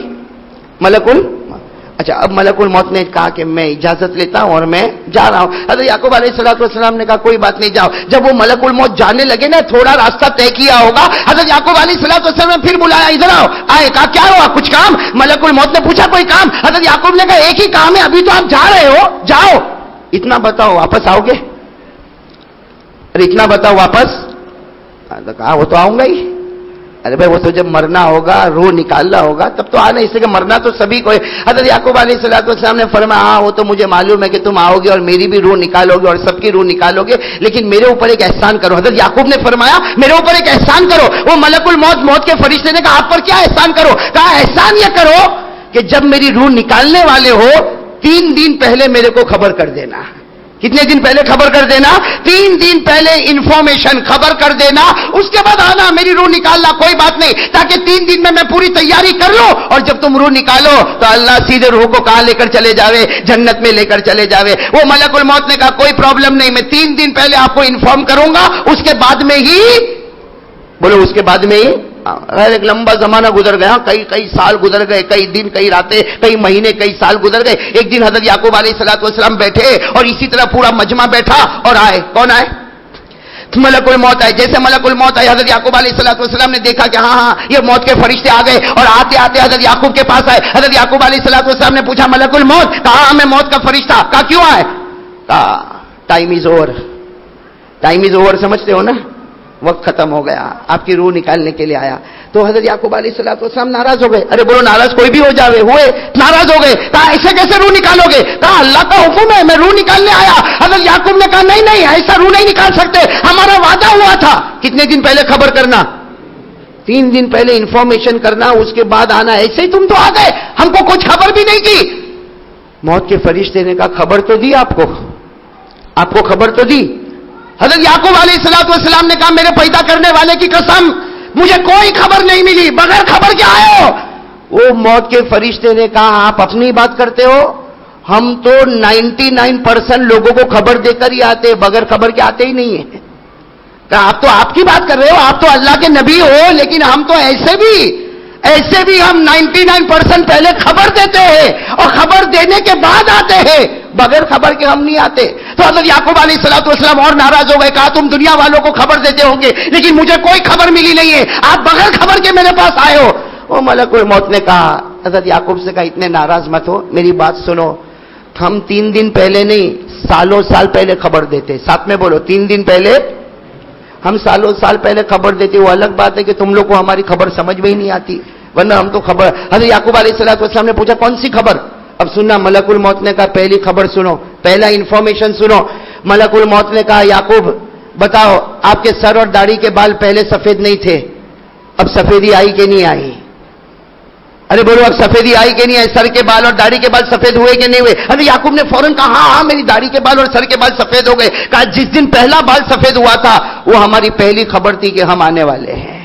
اچھا اب ملک الموت نے کہا کہ میں اجازت لیتا ہوں اور میں جا رہا ہوں. حضرت یعقوب علیہ السلام نے کہا کوئی بات نہیں، جاؤ. جب وہ ملک الموت جانے لگے نا، تھوڑا راستہ طے کیا ہوگا، حضرت یعقوب علیہ السلام نے پھر بلایا، ادھر آؤ. آئے. کہا کیا ہوا؟ کچھ کام؟ ملک الموت نے پوچھا کوئی کام؟ حضرت یعقوب نے کہا ایک ہی کام ہے، ابھی تو آپ جا رہے ہو، جاؤ. اتنا بتاؤ واپس آؤ گے؟ ارے اتنا بتاؤ واپس. کہا وہ تو آؤں گا ہی. ارے بھائی وہ تو جب مرنا ہوگا، روح نکالنا ہوگا تب تو آنا، اس لیے کہ مرنا تو سبھی کو ہے. حضرت یعقوب علیہ السلام نے فرمایا ہاں وہ تو مجھے معلوم ہے کہ تم آؤ گے اور میری بھی روح نکالو گے اور سب کی روح نکالو گے، لیکن میرے اوپر ایک احسان کرو. حضرت یعقوب نے فرمایا میرے اوپر ایک احسان کرو. وہ ملک الموت، موت کے فرشتے نے کہا آپ پر کیا احسان کرو؟ کہا احسان یہ کرو کہ جب میری روح نکالنے والے ہو 3 دن پہلے میرے کو خبر کر دینا. کتنے دن پہلے خبر کر دینا؟ 3 دن پہلے انفارمیشن خبر کر دینا، اس کے بعد آنا، میری روح نکالنا، کوئی بات نہیں، تاکہ 3 دن میں پوری تیاری کر لوں. اور جب تم روح نکالو تو اللہ سیدھے روح کو کہاں لے کر چلے جاوے؟ جنت میں لے کر چلے جاوے. وہ ملک الموت نے کہا کوئی پرابلم نہیں، میں 3 دن پہلے آپ کو انفارم کروں گا، اس کے بعد میں ہی بولو، اس کے بعد میں ہی. ایک لمبا زمانہ گزر گیا، کئی سال گزر گئے، کئی دن، کئی راتیں، کئی مہینے، کئی سال گزر گئے. ایک دن حضرت یعقوب علیہ السلام بیٹھے اور اسی طرح پورا مجمع بیٹھا اور آئے. کون آئے؟ ملک الموت آئے. جیسے ملک الموت آئے حضرت یعقوب علیہ السلام نے دیکھا کہ ہاں یہ موت کے فرشتے آ گئے اور آتے آتے حضرت یعقوب کے پاس آئے. حضرت یعقوب علیہ السلام نے پوچھا ملک الموت؟ کہا میں موت کا فرشتہ. کہا کیوں آئے؟ کہا time is over. Time is over سمجھتے ہو نا، وقت ختم ہو گیا، آپ کی روح نکالنے کے لیے آیا. تو حضرت یعقوب علیہ السلام ناراض ہو گئے. ارے بولو ناراض کوئی بھی ہو جاوے، ہوئے ناراض ہو گئے. کہا ایسے کیسے روح نکالو گے؟ کہا اللہ کا حکم ہے، میں روح نکالنے آیا. حضرت یعقوب نے کہا نہیں ایسا روح نہیں نکال سکتے، ہمارا وعدہ ہوا تھا. کتنے دن پہلے خبر کرنا؟ 3 دن پہلے انفارمیشن کرنا، اس کے بعد آنا. ایسے ہی تم تو آ گئے، ہم کو کچھ خبر بھی نہیں تھی. موت کے فرشتے نے کہا خبر تو دی آپ کو خبر تو دی. حضرت یعقوب علیہ السلام نے کہا میرے پیدا کرنے والے کی قسم مجھے کوئی خبر نہیں ملی، بغیر خبر کے آئے ہو. وہ موت کے فرشتے نے کہا آپ اپنی بات کرتے ہو، ہم تو 99% لوگوں کو خبر دے کر ہی آتے، بغیر خبر کے آتے ہی نہیں ہیں. آپ تو آپ کی بات کر رہے ہو، آپ تو اللہ کے نبی ہو، لیکن ہم تو ایسے بھی ہم 99% پہلے خبر دیتے ہیں اور خبر دینے کے بعد آتے ہیں، بغیر خبر کے ہم نہیں آتے. تو حضرت یعقوب علیہ السلام اور ناراض ہو گئے. کہا تم دنیا والوں کو خبر دیتے ہوں گے لیکن مجھے کوئی خبر ملی نہیں ہے، آپ بغیر خبر کے میرے پاس آئے ہو. وہ ملک الموت نے کہا حضرت یعقوب سے کہا اتنے ناراض مت ہو، میری بات سنو. ہم 3 دن پہلے نہیں، سالوں سال پہلے خبر دیتے. ساتھ میں بولو 3 دن پہلے. ہم سالوں سال پہلے خبر دیتے. وہ الگ بات ہے کہ تم لوگ کو ہماری خبر سمجھ میں ہی نہیں آتی، ورنہ ہم تو خبر. حضرت یعقوب علیہ السلام نے پوچھا کون سی خبر؟ اب سننا. ملک الموت نے کہا پہلی خبر سنو، پہلا انفارمیشن سنو. ملک الموت نے کہا یعقوب بتاؤ، آپ کے سر اور داڑھی کے بال پہلے سفید نہیں تھے، اب سفیدی آئی کہ نہیں آئی؟ ارے بولو اب سفیدی آئی کہ نہیں آئی؟ سر کے بال اور داڑھی کے بال سفید ہوئے کہ نہیں ہوئے؟ ارے یعقوب نے فوراً کہا ہاں میری داڑھی کے بال اور سر کے بال سفید ہو گئے. کہا جس دن پہلا بال سفید ہوا تھا وہ ہماری پہلی خبر تھی کہ ہم آنے والے ہیں،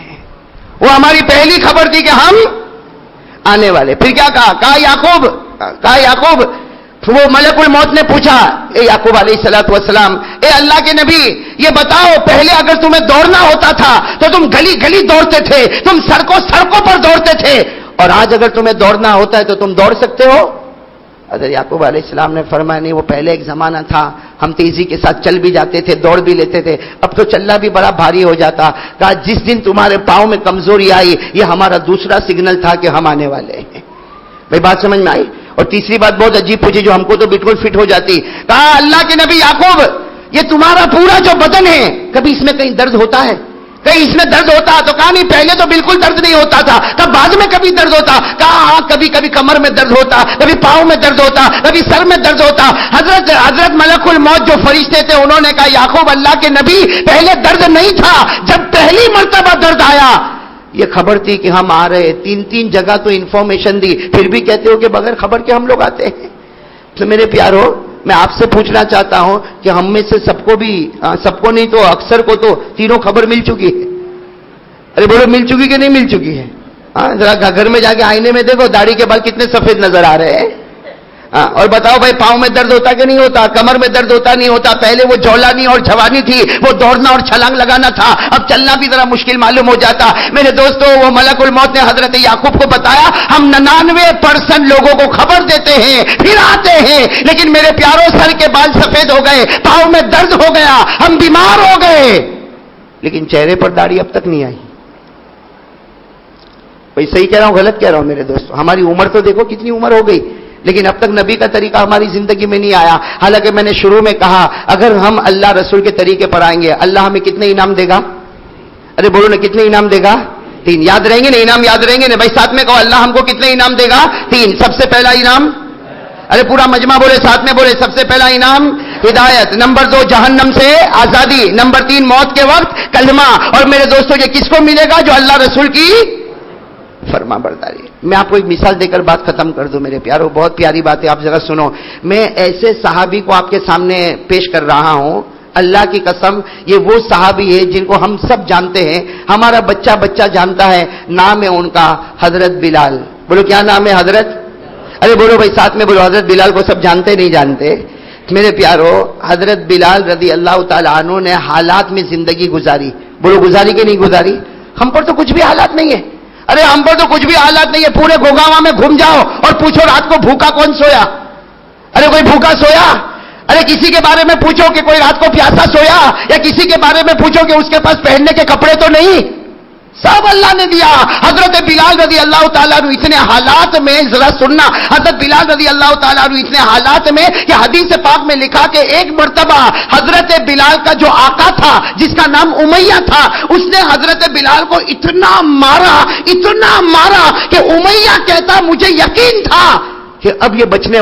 وہ ہماری پہلی خبر تھی کہ ہم آنے والے. پھر کیا کہا یعقوب وہ ملک الموت نے پوچھا اے یعقوب علیہ السلام، اے اللہ کے نبی یہ بتاؤ پہلے اگر تمہیں دوڑنا ہوتا تھا تو تم گلی گلی دوڑتے تھے، تم سڑکوں پر دوڑتے تھے، اور آج اگر تمہیں دوڑنا ہوتا ہے تو تم دوڑ سکتے ہو؟ حضرت یعقوب علیہ السلام نے فرمایا نہیں، وہ پہلے ایک زمانہ تھا ہم تیزی کے ساتھ چل بھی جاتے تھے، دوڑ بھی لیتے تھے، اب تو چلنا بھی بڑا بھاری ہو جاتا. کہا جس دن تمہارے پاؤں میں کمزوری آئی یہ ہمارا دوسرا سگنل تھا کہ ہم آنے والے ہیں. بھائی بات سمجھ میں آئی؟ اور تیسری بات بہت عجیب پوچھی جو ہم کو تو بالکل فٹ ہو جاتی. کہا اللہ کے نبی یعقوب یہ تمہارا پورا جو بدن ہے کبھی اس میں کہیں درد ہوتا ہے؟ کہیں اس میں درد ہوتا؟ تو کہا نہیں، پہلے تو بالکل درد نہیں ہوتا تھا، تب بعد میں کبھی درد ہوتا؟ کہا ہاں، کبھی کبھی کمر میں درد ہوتا، کبھی پاؤں میں درد ہوتا، کبھی سر میں درد ہوتا۔ حضرت ملک الموت جو فرشتے تھے انہوں نے کہا یعقوب اللہ کے نبی پہلے درد نہیں تھا، جب پہلی مرتبہ درد آیا یہ خبر تھی کہ ہم آ رہے، تین جگہ تو انفارمیشن دی، پھر بھی کہتے ہو کہ بغیر خبر کے ہم لوگ آتے ہیں۔ تو میرے پیارو، میں آپ سے پوچھنا چاہتا ہوں کہ ہم میں سے سب کو بھی، سب کو نہیں تو اکثر کو تو تینوں خبر مل چکی ہے۔ ارے بولو، مل چکی کہ نہیں مل چکی ہے؟ ذرا گھر میں جا کے آئینے میں دیکھو داڑھی کے بال کتنے سفید نظر آ رہے ہیں۔ اور بتاؤ بھائی، پاؤں میں درد ہوتا کہ نہیں ہوتا؟ کمر میں درد ہوتا نہیں ہوتا؟ پہلے وہ جولانی اور جوانی تھی، وہ دوڑنا اور چھلانگ لگانا تھا، اب چلنا بھی ذرا مشکل معلوم ہو جاتا۔ میرے دوستو، وہ ملک الموت نے حضرت یعقوب کو بتایا ہم 99% لوگوں کو خبر دیتے ہیں پھر آتے ہیں، لیکن میرے پیاروں سر کے بال سفید ہو گئے، پاؤں میں درد ہو گیا، ہم بیمار ہو گئے، لیکن چہرے پر داڑھی اب تک نہیں آئی۔ بھائی صحیح کہہ رہا ہوں غلط کہہ رہا ہوں میرے دوستو؟ ہماری عمر تو دیکھو کتنی عمر ہو گئی، لیکن اب تک نبی کا طریقہ ہماری زندگی میں نہیں آیا۔ حالانکہ میں نے شروع میں کہا اگر ہم اللہ رسول کے طریقے پر آئیں گے اللہ ہمیں کتنے انعام دے گا؟ ارے بولو نا، کتنے انعام دے گا؟ 3 یاد رہیں گے نا؟ انعام یاد رہیں گے نا بھائی؟ ساتھ میں کہو اللہ ہم کو کتنے انعام دے گا؟ 3۔ سب سے پہلا انعام، ارے پورا مجمع بولے، ساتھ میں بولے، سب سے پہلا انعام ہدایت، نمبر 2 جہنم سے آزادی، نمبر 3 موت کے وقت کلمہ۔ اور میرے دوستو یہ کس کو ملے گا؟ جو اللہ رسول کی فرما برداری۔ میں آپ کو ایک مثال دے کر بات ختم کر دوں میرے پیارو، بہت پیاری بات ہے، آپ ذرا سنو۔ میں ایسے صحابی کو آپ کے سامنے پیش کر رہا ہوں، اللہ کی قسم یہ وہ صحابی ہے جن کو ہم سب جانتے ہیں، ہمارا بچہ جانتا ہے، نام ہے ان کا حضرت بلال۔ بولو کیا نام ہے؟ حضرت، ارے بولو بھائی ساتھ میں بولو، حضرت بلال کو سب جانتے نہیں جانتے؟ میرے پیارو، حضرت بلال رضی اللہ تعالیٰ عنہ نے حالات میں زندگی گزاری، بولو گزاری کہ نہیں گزاری؟ ہم پر تو کچھ بھی حالات نہیں ہے، ارے ہم پر تو کچھ بھی حالات نہیں ہے، پورے گوگاواں میں گھوم جاؤ اور پوچھو رات کو بھوکا کون سویا؟ ارے کوئی بھوکا سویا؟ ارے کسی کے بارے میں پوچھو کہ کوئی رات کو پیاسا سویا، یا کسی کے بارے میں پوچھو کہ اس کے پاس پہننے کے کپڑے تو نہیں؟ سب اللہ نے دیا۔ حضرت بلال رضی اللہ تعالیٰ عنہ اتنے حالات میں، ذرا سننا، حضرت بلال رضی اللہ تعالیٰ عنہ اتنے حالات میں کہ حدیث پاک میں لکھا کہ ایک مرتبہ حضرت بلال کا جو آقا تھا جس کا نام امیہ تھا، اس نے حضرت بلال کو اتنا مارا کہ امیہ کہتا مجھے یقین تھا کہ اب یہ بچنے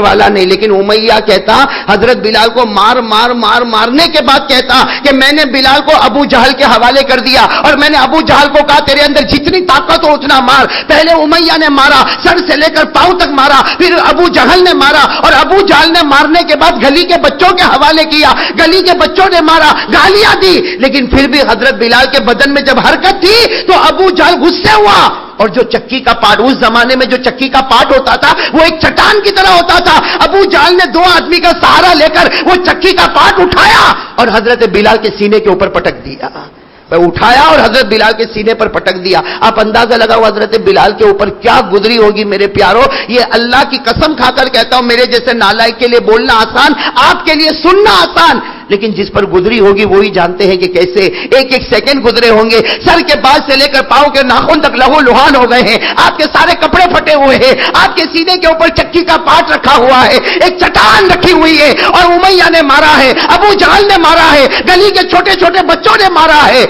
والا نہیں، لیکن امیہ کہتا حضرت بلال کو مارنے کے بعد کہتا کہ میں نے بلال کو ابو جہل کے حوالے کر دیا، اور میں نے ابو جہل کو کہا تیرے اندر جتنی طاقت ہو اتنا مار۔ پہلے امیہ نے مارا، سر سے لے کر پاؤں تک مارا، پھر ابو جہل نے مارا، اور ابو جہل نے مارنے کے بعد گلی کے بچوں کے حوالے کیا، گلی کے بچوں نے مارا، گالیاں دی، لیکن پھر بھی حضرت بلال کے بدن میں جب حرکت تھی تو ابو جہل غصے ہوا، اور جو چکی کا پاٹ، اس زمانے میں جو چکی کا پاٹ ہوتا تھا وہ ایک چٹان کی طرح ہوتا تھا، ابو جہل نے 2 آدمی کا سہارا لے کر وہ چکی کا پاٹ اٹھایا اور حضرت بلال کے سینے کے اوپر پٹک دیا۔ اٹھایا اور حضرت بلال کے سینے پر پٹک دیا۔ آپ اندازہ لگاؤ حضرت بلال کے اوپر کیا گزری ہوگی میرے پیارو۔ یہ اللہ کی قسم کھا کر کہتا ہوں، میرے جیسے نالائق کے لیے بولنا آسان، آپ کے لیے سننا آسان، لیکن جس پر گزری ہوگی وہی جانتے ہیں کہ کیسے ایک سیکنڈ گزرے ہوں گے۔ سر کے بال سے لے کر پاؤں کے ناخن تک لہو لہان ہو گئے ہیں، آپ کے سارے کپڑے پھٹے ہوئے ہیں، آپ کے سینے کے اوپر چکی کا پاٹ رکھا ہوا ہے، ایک چٹان رکھی ہوئی ہے، اور امیہ نے مارا ہے، ابو جہل نے مارا ہے، گلی کے چھوٹے چھوٹے بچوں نے مارا ہے،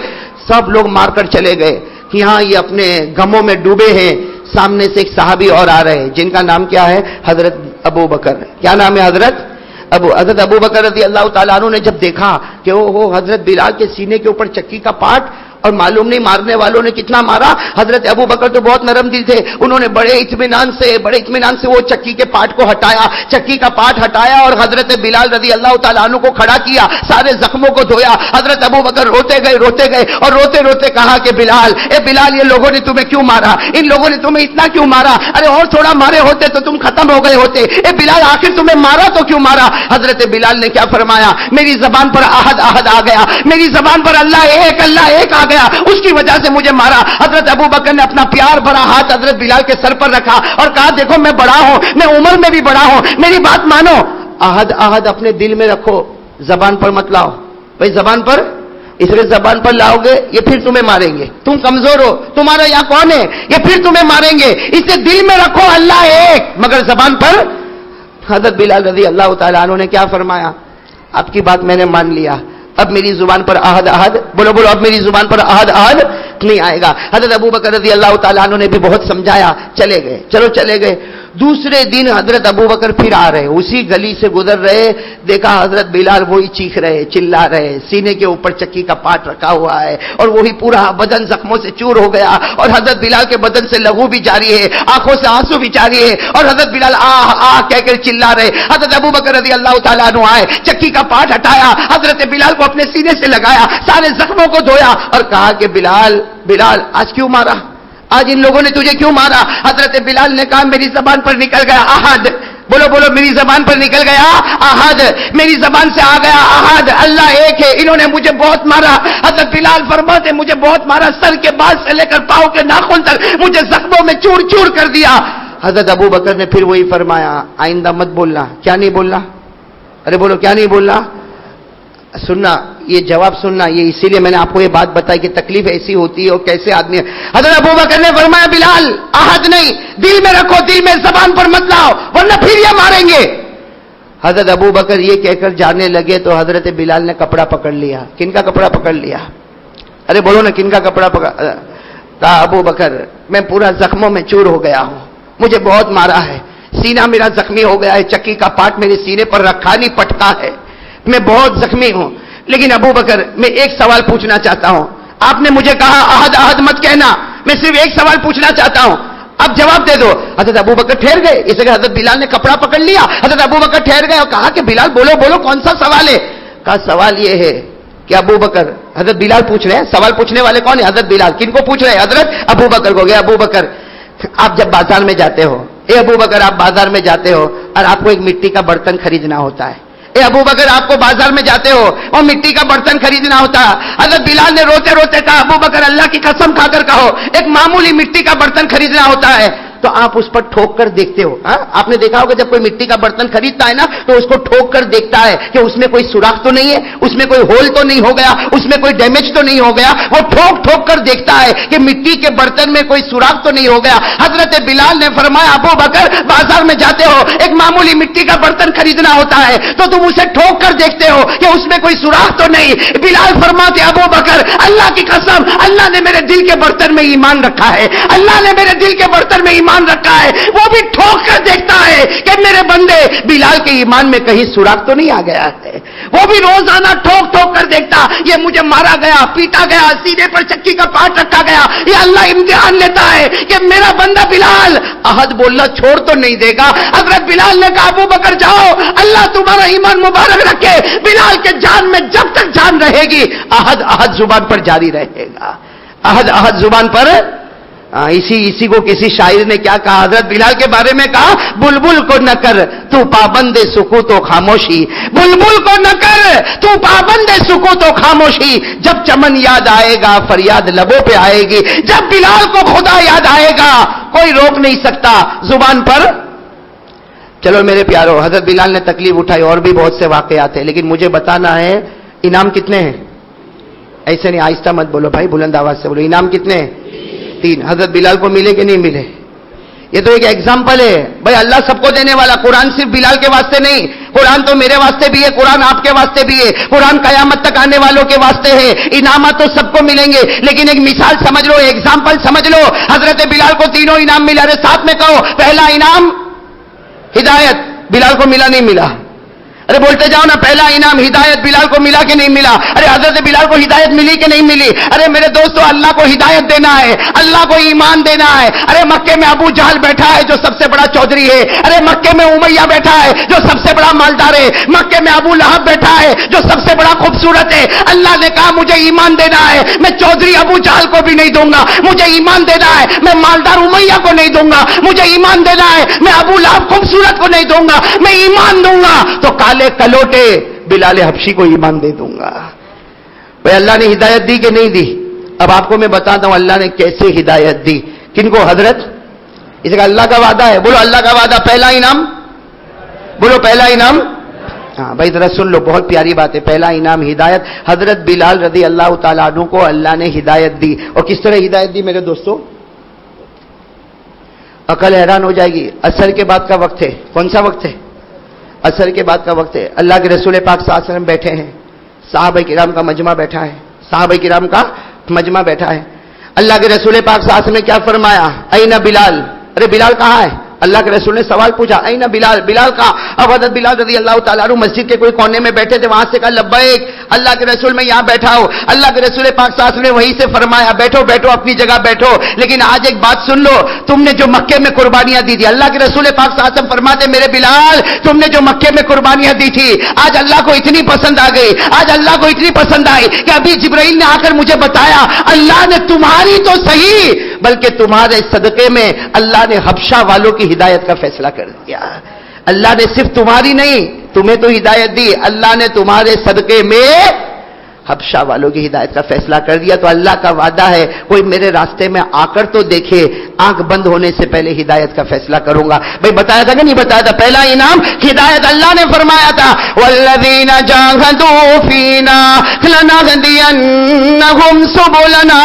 سب لوگ مار کر چلے گئے کہ ہاں یہ اپنے غموں میں ڈوبے ہیں۔ سامنے سے ایک صحابی اور آ رہے ہیں جن کا نام کیا ہے؟ حضرت ابو بکر۔ کیا نام ہے؟ حضرت ابو بکر رضی اللہ تعالیٰ عنہ نے جب دیکھا کہ وہ حضرت بلال کے سینے کے اوپر چکی کا پاٹ، اور معلوم نہیں مارنے والوں نے کتنا مارا، حضرت ابو بکر تو بہت نرم دل تھے، انہوں نے بڑے اطمینان سے وہ چکی کے پاٹ کو ہٹایا، چکی کا پاٹ ہٹایا اور حضرت بلال رضی اللہ تعالیٰ عنہ کو کھڑا کیا، سارے زخموں کو دھویا۔ حضرت ابو بکر روتے گئے اور روتے روتے کہا کہ بلال، اے بلال، یہ لوگوں نے تمہیں کیوں مارا؟ ان لوگوں نے تمہیں اتنا کیوں مارا؟ ارے اور تھوڑا مارے ہوتے تو تم ختم ہو گئے ہوتے۔ اے بلال، آخر تمہیں مارا تو کیوں مارا؟ حضرت بلال نے کیا فرمایا؟ میری زبان پر احد آ گیا، میری زبان پر اللہ ایک آ گیا، اس کی وجہ سے مجھے مارا۔ حضرت ابو بکر نے اپنا پیار بھرا ہاتھ حضرت بلال کے سر پر رکھا اور کہا دیکھو میں بڑا ہوں، میں عمر میں بھی بڑا ہوں، میری بات مانو، احد اپنے دل میں رکھو، زبان پر مت لاؤ۔ بھائی زبان پر، اس لیے زبان پر لاؤ گے یہ پھر تمہیں ماریں گے، تم کمزور ہو، تمہارا یہاں کون ہے، یہ پھر تمہیں ماریں گے، اسے دل میں رکھو اللہ ایک، مگر زبان پر۔ حضرت بلال رضی اللہ تعالیٰ عنہ نے کیا فرمایا؟ آپ کی بات میں نے مان لیا، اب میری زبان پر احد احد، بولو بولو، اب میری زبان پر احد احد نہیں آئے گا. حضرت ابو بکر رضی اللہ تعالیٰ عنہ نے بھی بہت سمجھایا، چلے گئے، چلو چلے گئے. دوسرے دن حضرت ابو بکر پھر آ رہے، اسی گلی سے گزر رہے، دیکھا حضرت بلال وہی چیخ رہے، چلا رہے، سینے کے اوپر چکی کا پاٹ رکھا ہوا ہے اور وہی پورا بدن زخموں سے چور ہو گیا، اور حضرت بلال کے بدن سے لہو بھی جاری ہے، آنکھوں سے آنسو بھی جاری ہے، اور حضرت بلال آہ آہ کہہ کر چلا رہے. حضرت ابو بکر رضی اللہ تعالیٰ عنہ آئے، چکی کا پاٹ ہٹایا، حضرت بلال کو اپنے سینے سے لگایا، سارے زخموں کو دھویا اور کہا کہ بلال بلال آج کیوں مارا، آج ان لوگوں نے تجھے کیوں مارا؟ حضرت بلال نے کہا میری زبان پر نکل گیا احد، بولو بولو، میری زبان پر نکل گیا احد، میری زبان سے آ گیا احد، اللہ ایک ہے، انہوں نے مجھے بہت مارا. حضرت بلال فرماتے مجھے بہت مارا، سر کے بال سے لے کر پاؤں کے ناخن تک مجھے زخموں میں چور چور کر دیا. حضرت ابو بکر نے پھر وہی فرمایا آئندہ مت بولنا. کیا نہیں بولنا؟ ارے بولو کیا نہیں بولنا؟ سننا، یہ جواب سننا، یہ اسی لیے میں نے آپ کو یہ بات بتائی کہ تکلیف ایسی ہوتی ہے اور کیسے آدمی. حضرت ابو بکر نے فرمایا بلال احد نہیں، دل میں رکھو، دل میں، زبان پر مت لاؤ ورنہ پھر یہ ماریں گے. حضرت ابو بکر یہ کہہ کر جانے لگے تو حضرت بلال نے کپڑا پکڑ لیا. کن کا کپڑا پکڑ لیا؟ ارے بولو نا، کن کا کپڑا پکڑ؟ کہا ابو بکر میں پورا زخموں میں چور ہو گیا ہوں، مجھے بہت مارا ہے، سینہ میرا زخمی ہو گیا ہے، چکی کا پاٹ میرے سینے پر رکھا نہیں پٹتا ہے، میں بہت زخمی ہوں. لیکن ابو بکر میں ایک سوال پوچھنا چاہتا ہوں، آپ نے مجھے کہا احد احد مت کہنا، میں صرف ایک سوال پوچھنا چاہتا ہوں، اب جواب دے دو. حضرت ابو بکر ٹھہر گئے، اس لیے حضرت بلال نے کپڑا پکڑ لیا. حضرت ابو بکر ٹھہر گئے اور کہا کہ بلال بولو بولو، کون سا سوال ہے؟ کہا سوال یہ ہے کہ ابو بکر، حضرت بلال پوچھ رہے ہیں، سوال پوچھنے والے کون ہیں؟ حضرت بلال. کن کو پوچھ رہے ہیں؟ حضرت ابو بکر کو. گیا ابو بکر، آپ جب بازار میں جاتے ہو، اے ابو بکر آپ بازار میں جاتے ہو اور آپ کو ایک مٹی کا برتن خریدنا ہوتا ہے، اے ابو بکر آپ کو بازار میں جاتے ہو اور مٹی کا برتن خریدنا ہوتا ہے. حضرت بلال نے روتے روتے کہا ابو بکر اللہ کی قسم کھا کر کہو، ایک معمولی مٹی کا برتن خریدنا ہوتا ہے تو آپ اس پر ٹھوک کر دیکھتے ہو. آپ نے دیکھا ہوگا جب کوئی مٹی کا برتن خریدتا ہے نا تو اس کو ٹھوک کر دیکھتا ہے کہ اس میں کوئی سوراخ تو نہیں ہے، اس میں کوئی ہول تو نہیں ہو گیا، اس میں کوئی ڈیمیج تو نہیں ہو گیا. وہ ٹھوک ٹھوک کر دیکھتا ہے کہ مٹی کے برتن میں کوئی سوراخ تو نہیں ہو گیا. حضرت بلال نے فرمایا ابو بکر بازار میں جاتے ہو، ایک معمولی مٹی کا برتن خریدنا ہوتا ہے تو تم اسے ٹھوک کر دیکھتے ہو کہ اس میں کوئی سوراخ تو نہیں. بلال فرماتے ابو بکر اللہ کی قسم اللہ نے میرے دل کے برتن میں ایمان رکھا ہے، اللہ نے میرے دل کے برتن میں ایمان رکھا ہے، وہ بھی ٹھوک کر دیکھتا ہے کہ میرے بندے بلال کے ایمان میں کہیں سوراخ تو نہیں آ گیا ہے. وہ بھی روزانہ ٹھوک ٹھوک کر دیکھتا، یہ مجھے مارا گیا، پیٹا گیا، سینے پر چکی کا پاٹ رکھا گیا، یہ اللہ امتحان لیتا ہے کہ میرا بندہ بلال احد بولنا چھوڑ تو نہیں دے گا. حضرت بلال نے کہا ابو بکر جاؤ، اللہ تمہارا ایمان مبارک رکھے. بلال کے جان میں جب تک جان رہے گی احد احد زبان پر جاری رہے گا، احد احد زبان پر. اسی کو کسی شاعر نے کیا کہا حضرت بلال کے بارے میں؟ کہا بلبل کو نہ کر تو پابند سکوت و خاموشی، بلبل کو نہ کر تو پابند سکوت و خاموشی، جب چمن یاد آئے گا فریاد لبوں پہ آئے گی، جب بلال کو خدا یاد آئے گا کوئی روک نہیں سکتا زبان پر. چلو میرے پیارو، حضرت بلال نے تکلیف اٹھائی، اور بھی بہت سے واقعات ہیں، لیکن مجھے بتانا ہے انعام کتنے ہیں؟ ایسے نہیں، آہستہ مت بولو بھائی، بلند آواز سے بولو. انعام کتنے ہیں؟ 3. حضرت بلال کو ملے کہ نہیں ملے؟ یہ تو ایک ایگزامپل ہے بھائی، اللہ سب کو دینے والا. قرآن صرف بلال کے واسطے نہیں، قرآن تو میرے واسطے بھی ہے، قرآن آپ کے واسطے بھی ہے، قرآن قیامت تک آنے والوں کے واسطے ہے. انعامات تو سب کو ملیں گے، لیکن ایک مثال سمجھ لو، ایگزامپل سمجھ لو. حضرت بلال کو تینوں انعام ملا. ارے ساتھ میں کہو، پہلا انعام ہدایت، بلال کو ملا نہیں ملا؟ ارے بولتے جاؤ نا، پہلا انعام ہدایت، بلال کو ملا کہ نہیں ملا؟ ارے حضرت بلال کو ہدایت ملی کہ نہیں ملی؟ ارے میرے دوستو، اللہ کو ہدایت دینا ہے، اللہ کو ایمان دینا ہے. ارے مکے میں ابو جہل بیٹھا ہے جو سب سے بڑا چودھری ہے، ارے مکے میں امیہ بیٹھا ہے جو سب سے بڑا مالدار ہے، مکے میں ابو لہب بیٹھا ہے جو سب سے بڑا خوبصورت ہے. اللہ نے کہا مجھے ایمان دینا ہے، میں چودھری ابو جہل کو بھی نہیں دوں گا. مجھے ایمان دینا ہے، میں مالدار امیہ کو نہیں دوں گا. مجھے ایمان دینا ہے، میں ابو لہب خوبصورت کو نہیں دوں گا. میں ایمان دوں گا تو کلوٹے بلال حبشی کو ایمان دے دوں گا. بھائی اللہ نے ہدایت دی کہ نہیں دی؟ اب آپ کو میں بتاتا ہوں اللہ نے کیسے ہدایت دی. کن کو؟ حضرت. اس کا اللہ کا وعدہ ہے، بولو اللہ کا وعدہ. پہلا انعام بولو، پہلا انعام. ہاں بھائی ذرا سن لو، بہت پیاری بات ہے. پہلا انعام ہدایت. حضرت بلال رضی اللہ تعالیٰ عنہ کو اللہ نے ہدایت دی. اور کس طرح ہدایت دی میرے دوستو؟ عقل حیران ہو جائے گی. عصر کے بعد کا وقت ہے. کون سا وقت ہے؟ عصر کے بعد کا وقت ہے. اللہ کے رسول پاک صلی اللہ علیہ وسلم بیٹھے ہیں، صحابہ کرام کا مجمع بیٹھا ہے، صحابہ کرام کا مجمع بیٹھا ہے. اللہ کے رسول پاک صلی اللہ علیہ وسلم نے کیا فرمایا؟ این بلال، ارے بلال کہاں ہے؟ اللہ کے رسول نے سوال پوچھا، این بلال، بلال کہاں؟ اب حضرت بلال رضی اللہ تعالیٰ عنہ مسجد کے کوئی کونے میں بیٹھے تھے، وہاں سے کہا لبیک اللہ کے رسول میں یہاں بیٹھا ہوں. اللہ کے رسول پاک صلی اللہ علیہ وسلم نے وہیں سے فرمایا بیٹھو بیٹھو اپنی جگہ بیٹھو، لیکن آج ایک بات سن لو، تم نے جو مکے میں قربانیاں دی تھی، اللہ کے رسول پاک صلی اللہ علیہ وسلم فرماتے میرے بلال تم نے جو مکے میں قربانیاں دی تھی آج اللہ کو اتنی پسند آ گئی، آج اللہ کو اتنی پسند آئی کہ ابھی جبرائیل نے آ کر مجھے بتایا اللہ نے تمہاری تو صحیح بلکہ تمہارے صدقے میں اللہ نے حبشہ والوں کی ہدایت کا فیصلہ کر دیا. اللہ نے صرف تمہاری نہیں، تمہیں تو ہدایت دی، اللہ نے تمہارے صدقے میں حبشہ والوں کی ہدایت کا فیصلہ کر دیا. تو اللہ کا وعدہ ہے کوئی میرے راستے میں آ کر تو دیکھے، آنکھ بند ہونے سے پہلے ہدایت کا فیصلہ کروں گا. بھائی بتایا تھا کہ نہیں بتایا تھا؟ پہلا انعام ہدایت. اللہ نے فرمایا تھا والذین جاہدوا فینا لنہدینہم سبلنا.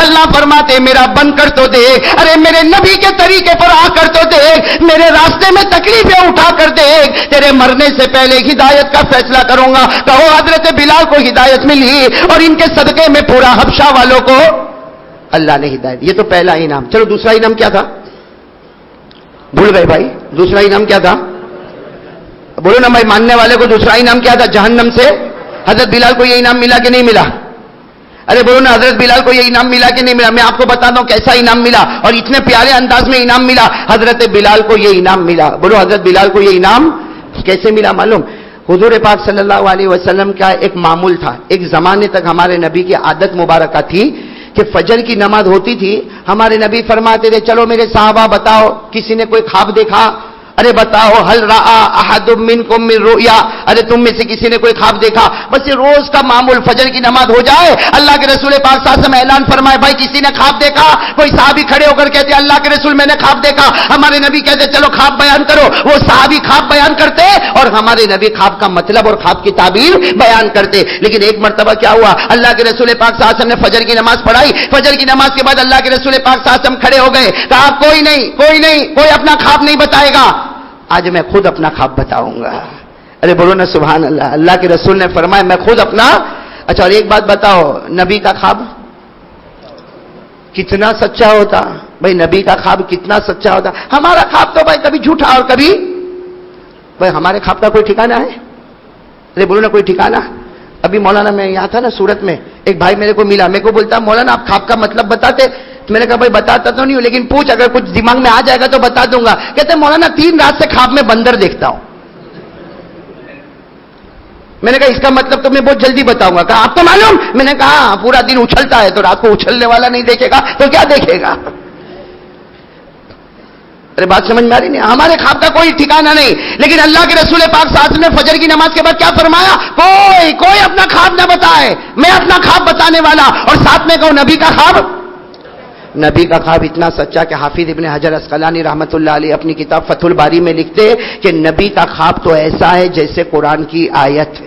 اللہ فرماتے میرا بن کر تو دیکھ، ارے میرے نبی کے طریقے پر آ کر تو دیکھ، میرے راستے میں تکلیفیں اٹھا کر دیکھ، تیرے مرنے سے پہلے ہدایت کا فیصلہ کروں گا. کہو حضرت بلال کو ہدایت ملی اور ان کے صدقے میں پورا حبشہ والوں کو اللہ نے ہدایت. یہ تو پہلا انعام. چلو دوسرا انعام کیا تھا؟ بھول گئے بھائی؟ دوسرا انعام کیا تھا؟ بولو نا بھائی، ماننے والے کو دوسرا انعام کیا تھا؟ جہنم سے حضرت بلال کو یہ انعام ملا کہ نہیں ملا؟ ارے بولو نا، حضرت بلال کو یہ انعام ملا کہ نہیں ملا؟ میں آپ کو بتاتا ہوں کیسا انعام ملا اور اتنے پیارے انداز میں انعام ملا. حضرت بلال کو یہ انعام ملا. بولو حضرت بلال کو یہ انعام کیسے ملا معلوم؟ حضور پاک صلی اللہ علیہ وسلم کا ایک معمول تھا. ایک زمانے تک ہمارے نبی کی عادت مبارکہ تھی کہ فجر کی نماز ہوتی تھی، ہمارے نبی فرماتے تھے چلو میرے صحابہ بتاؤ کسی نے کوئی خواب دیکھا؟ ارے بتاؤ هل رأى احد منكم من رؤيا، ارے تم میں سے کسی نے کوئی خواب دیکھا؟ بس یہ روز کا معمول فجر کی نماز ہو جائے اللہ کے رسول پاک صلی اللہ علیہ وسلم اعلان فرمائے بھائی کسی نے خواب دیکھا؟ کوئی صحابی کھڑے ہو کر کہتے اللہ کے رسول میں نے خواب دیکھا. ہمارے نبی کہتے چلو خواب بیان کرو. وہ صحابی خواب بیان کرتے اور ہمارے نبی خواب کا مطلب اور خواب کی تعبیر بیان کرتے. لیکن ایک مرتبہ کیا ہوا، اللہ کے رسول پاک صلی اللہ علیہ وسلم نے فجر کی نماز پڑھائی. فجر کی نماز کے بعد اللہ کے رسول پاک صلی اللہ علیہ وسلم کھڑے ہو گئے، کہا کوئی اپنا خواب نہیں بتائے گا، آج میں خود اپنا خواب بتاؤں گا. ارے بولو نا سبحان اللہ. اللہ کے رسول نے فرمایا میں خود اپنا. اچھا اور ایک بات بتاؤ، نبی کا خواب کتنا سچا ہوتا؟ بھائی نبی کا خواب کتنا سچا ہوتا. ہمارا خواب تو بھائی کبھی جھوٹا اور کبھی، بھائی ہمارے خواب کا کوئی ٹھکانہ ہے؟ ارے بولو نا کوئی ٹھکانہ. ابھی مولانا میں یہاں تھا نا سورت میں، ایک بھائی میرے کو ملا، میرے کو بولتا مولانا آپ خواب کا مطلب بتاتے. میں نے کہا بھائی بتاتا تو نہیں ہوں لیکن پوچھ اگر کچھ دماغ میں آ جائے گا تو بتا دوں گا. کہتے مولانا 3 رات سے خواب میں بندر دیکھتا ہوں. میں نے کہا اس کا مطلب تو میں بہت جلدی بتاؤں گا. کہا آپ کو معلوم؟ میں نے کہا پورا دن اچھلتا ہے تو رات کو اچھلنے والا نہیں دیکھے گا تو کیا دیکھے گا؟ ارے بات سمجھ میں آ رہی نہیں؟ ہمارے خواب کا کوئی ٹھکانہ نہیں. لیکن اللہ کے رسول پاک صلی اللہ علیہ وسلم نے فجر کی نماز کے بعد کیا فرمایا؟ کوئی اپنا خواب نہ بتائے، میں اپنا خواب بتانے والا. اور ساتھ میں کہو نبی کا خواب. نبی کا خواب اتنا سچا کہ حافظ ابن حجر اسقلانی رحمۃ اللہ علیہ اپنی کتاب فتح الباری میں لکھتے کہ نبی کا خواب تو ایسا ہے جیسے قرآن کی آیت.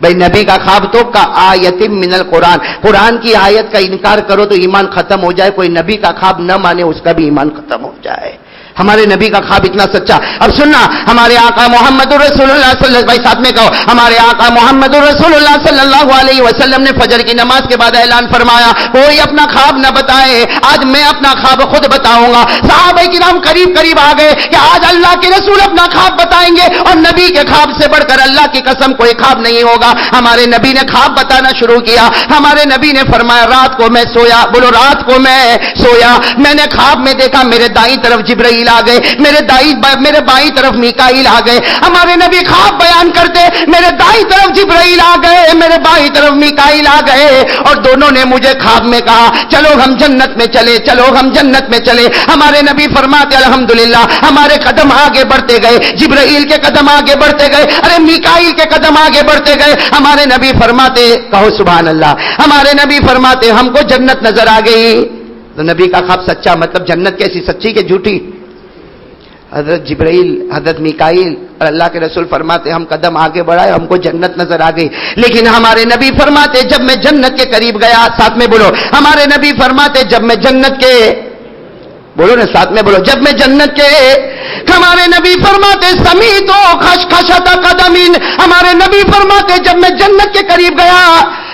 بھائی نبی کا خواب تو کا آیت من القرآن، قرآن کی آیت کا انکار کرو تو ایمان ختم ہو جائے، کوئی نبی کا خواب نہ مانے اس کا بھی ایمان ختم ہو جائے. ہمارے نبی کا خواب اتنا سچا. اب سننا، ہمارے آقا محمد رسول اللہ صلی اللہ علیہ وسلم، بھائی ساتھ میں کہو، ہمارے آقا محمد رسول اللہ صلی اللہ علیہ وسلم نے فجر کی نماز کے بعد اعلان فرمایا کوئی اپنا خواب نہ بتائے، آج میں اپنا خواب خود بتاؤں گا. صحابہ کرام قریب آ گئے کہ آج اللہ کے رسول اپنا خواب بتائیں گے اور نبی کے خواب سے بڑھ کر اللہ کی قسم کوئی خواب نہیں ہوگا. ہمارے نبی نے خواب بتانا شروع کیا. ہمارے نبی نے فرمایا رات کو میں سویا، بولو رات کو میں سویا، میں نے خواب میں دیکھا میرے دائیں طرف جبرائیل آ گئے، میرے بائیں طرف میکائیل آ گئے. ہمارے نبی خواب بیان کرتے میرے دائیں طرف جبرائیل آ گئے، میرے بائیں طرف میکائیل آ گئے اور دونوں نے مجھے خواب میں کہا چلو ہم جنت میں چلے، چلو ہم جنت میں چلے. ہمارے نبی فرماتے الحمدللہ ہمارے قدم آگے بڑھتے گئے، جبرائیل کے قدم آگے بڑھتے گئے، ارے میکائیل کے قدم آگے بڑھتے گئے. ہمارے نبی فرماتے، کہو سبحان اللہ، ہمارے نبی فرماتے ہم کو جنت نظر آ گئی. تو نبی کا خواب سچا مطلب جنت کیسی، سچی کہ جھوٹی؟ حضرت جبرائیل، حضرت میکائیل اور اللہ کے رسول فرماتے ہم قدم آگے بڑھائے ہم کو جنت نظر آ گئی. لیکن ہمارے نبی فرماتے جب میں جنت کے قریب گیا، ساتھ میں بولو، ہمارے نبی فرماتے جب میں جنت کے، بولو نا ساتھ میں بولو، جب میں جنت کے ہمارے نبی فرماتے سمیت و خشخشۃ قدمین، ہمارے نبی فرماتے جب میں جنت کے قریب گیا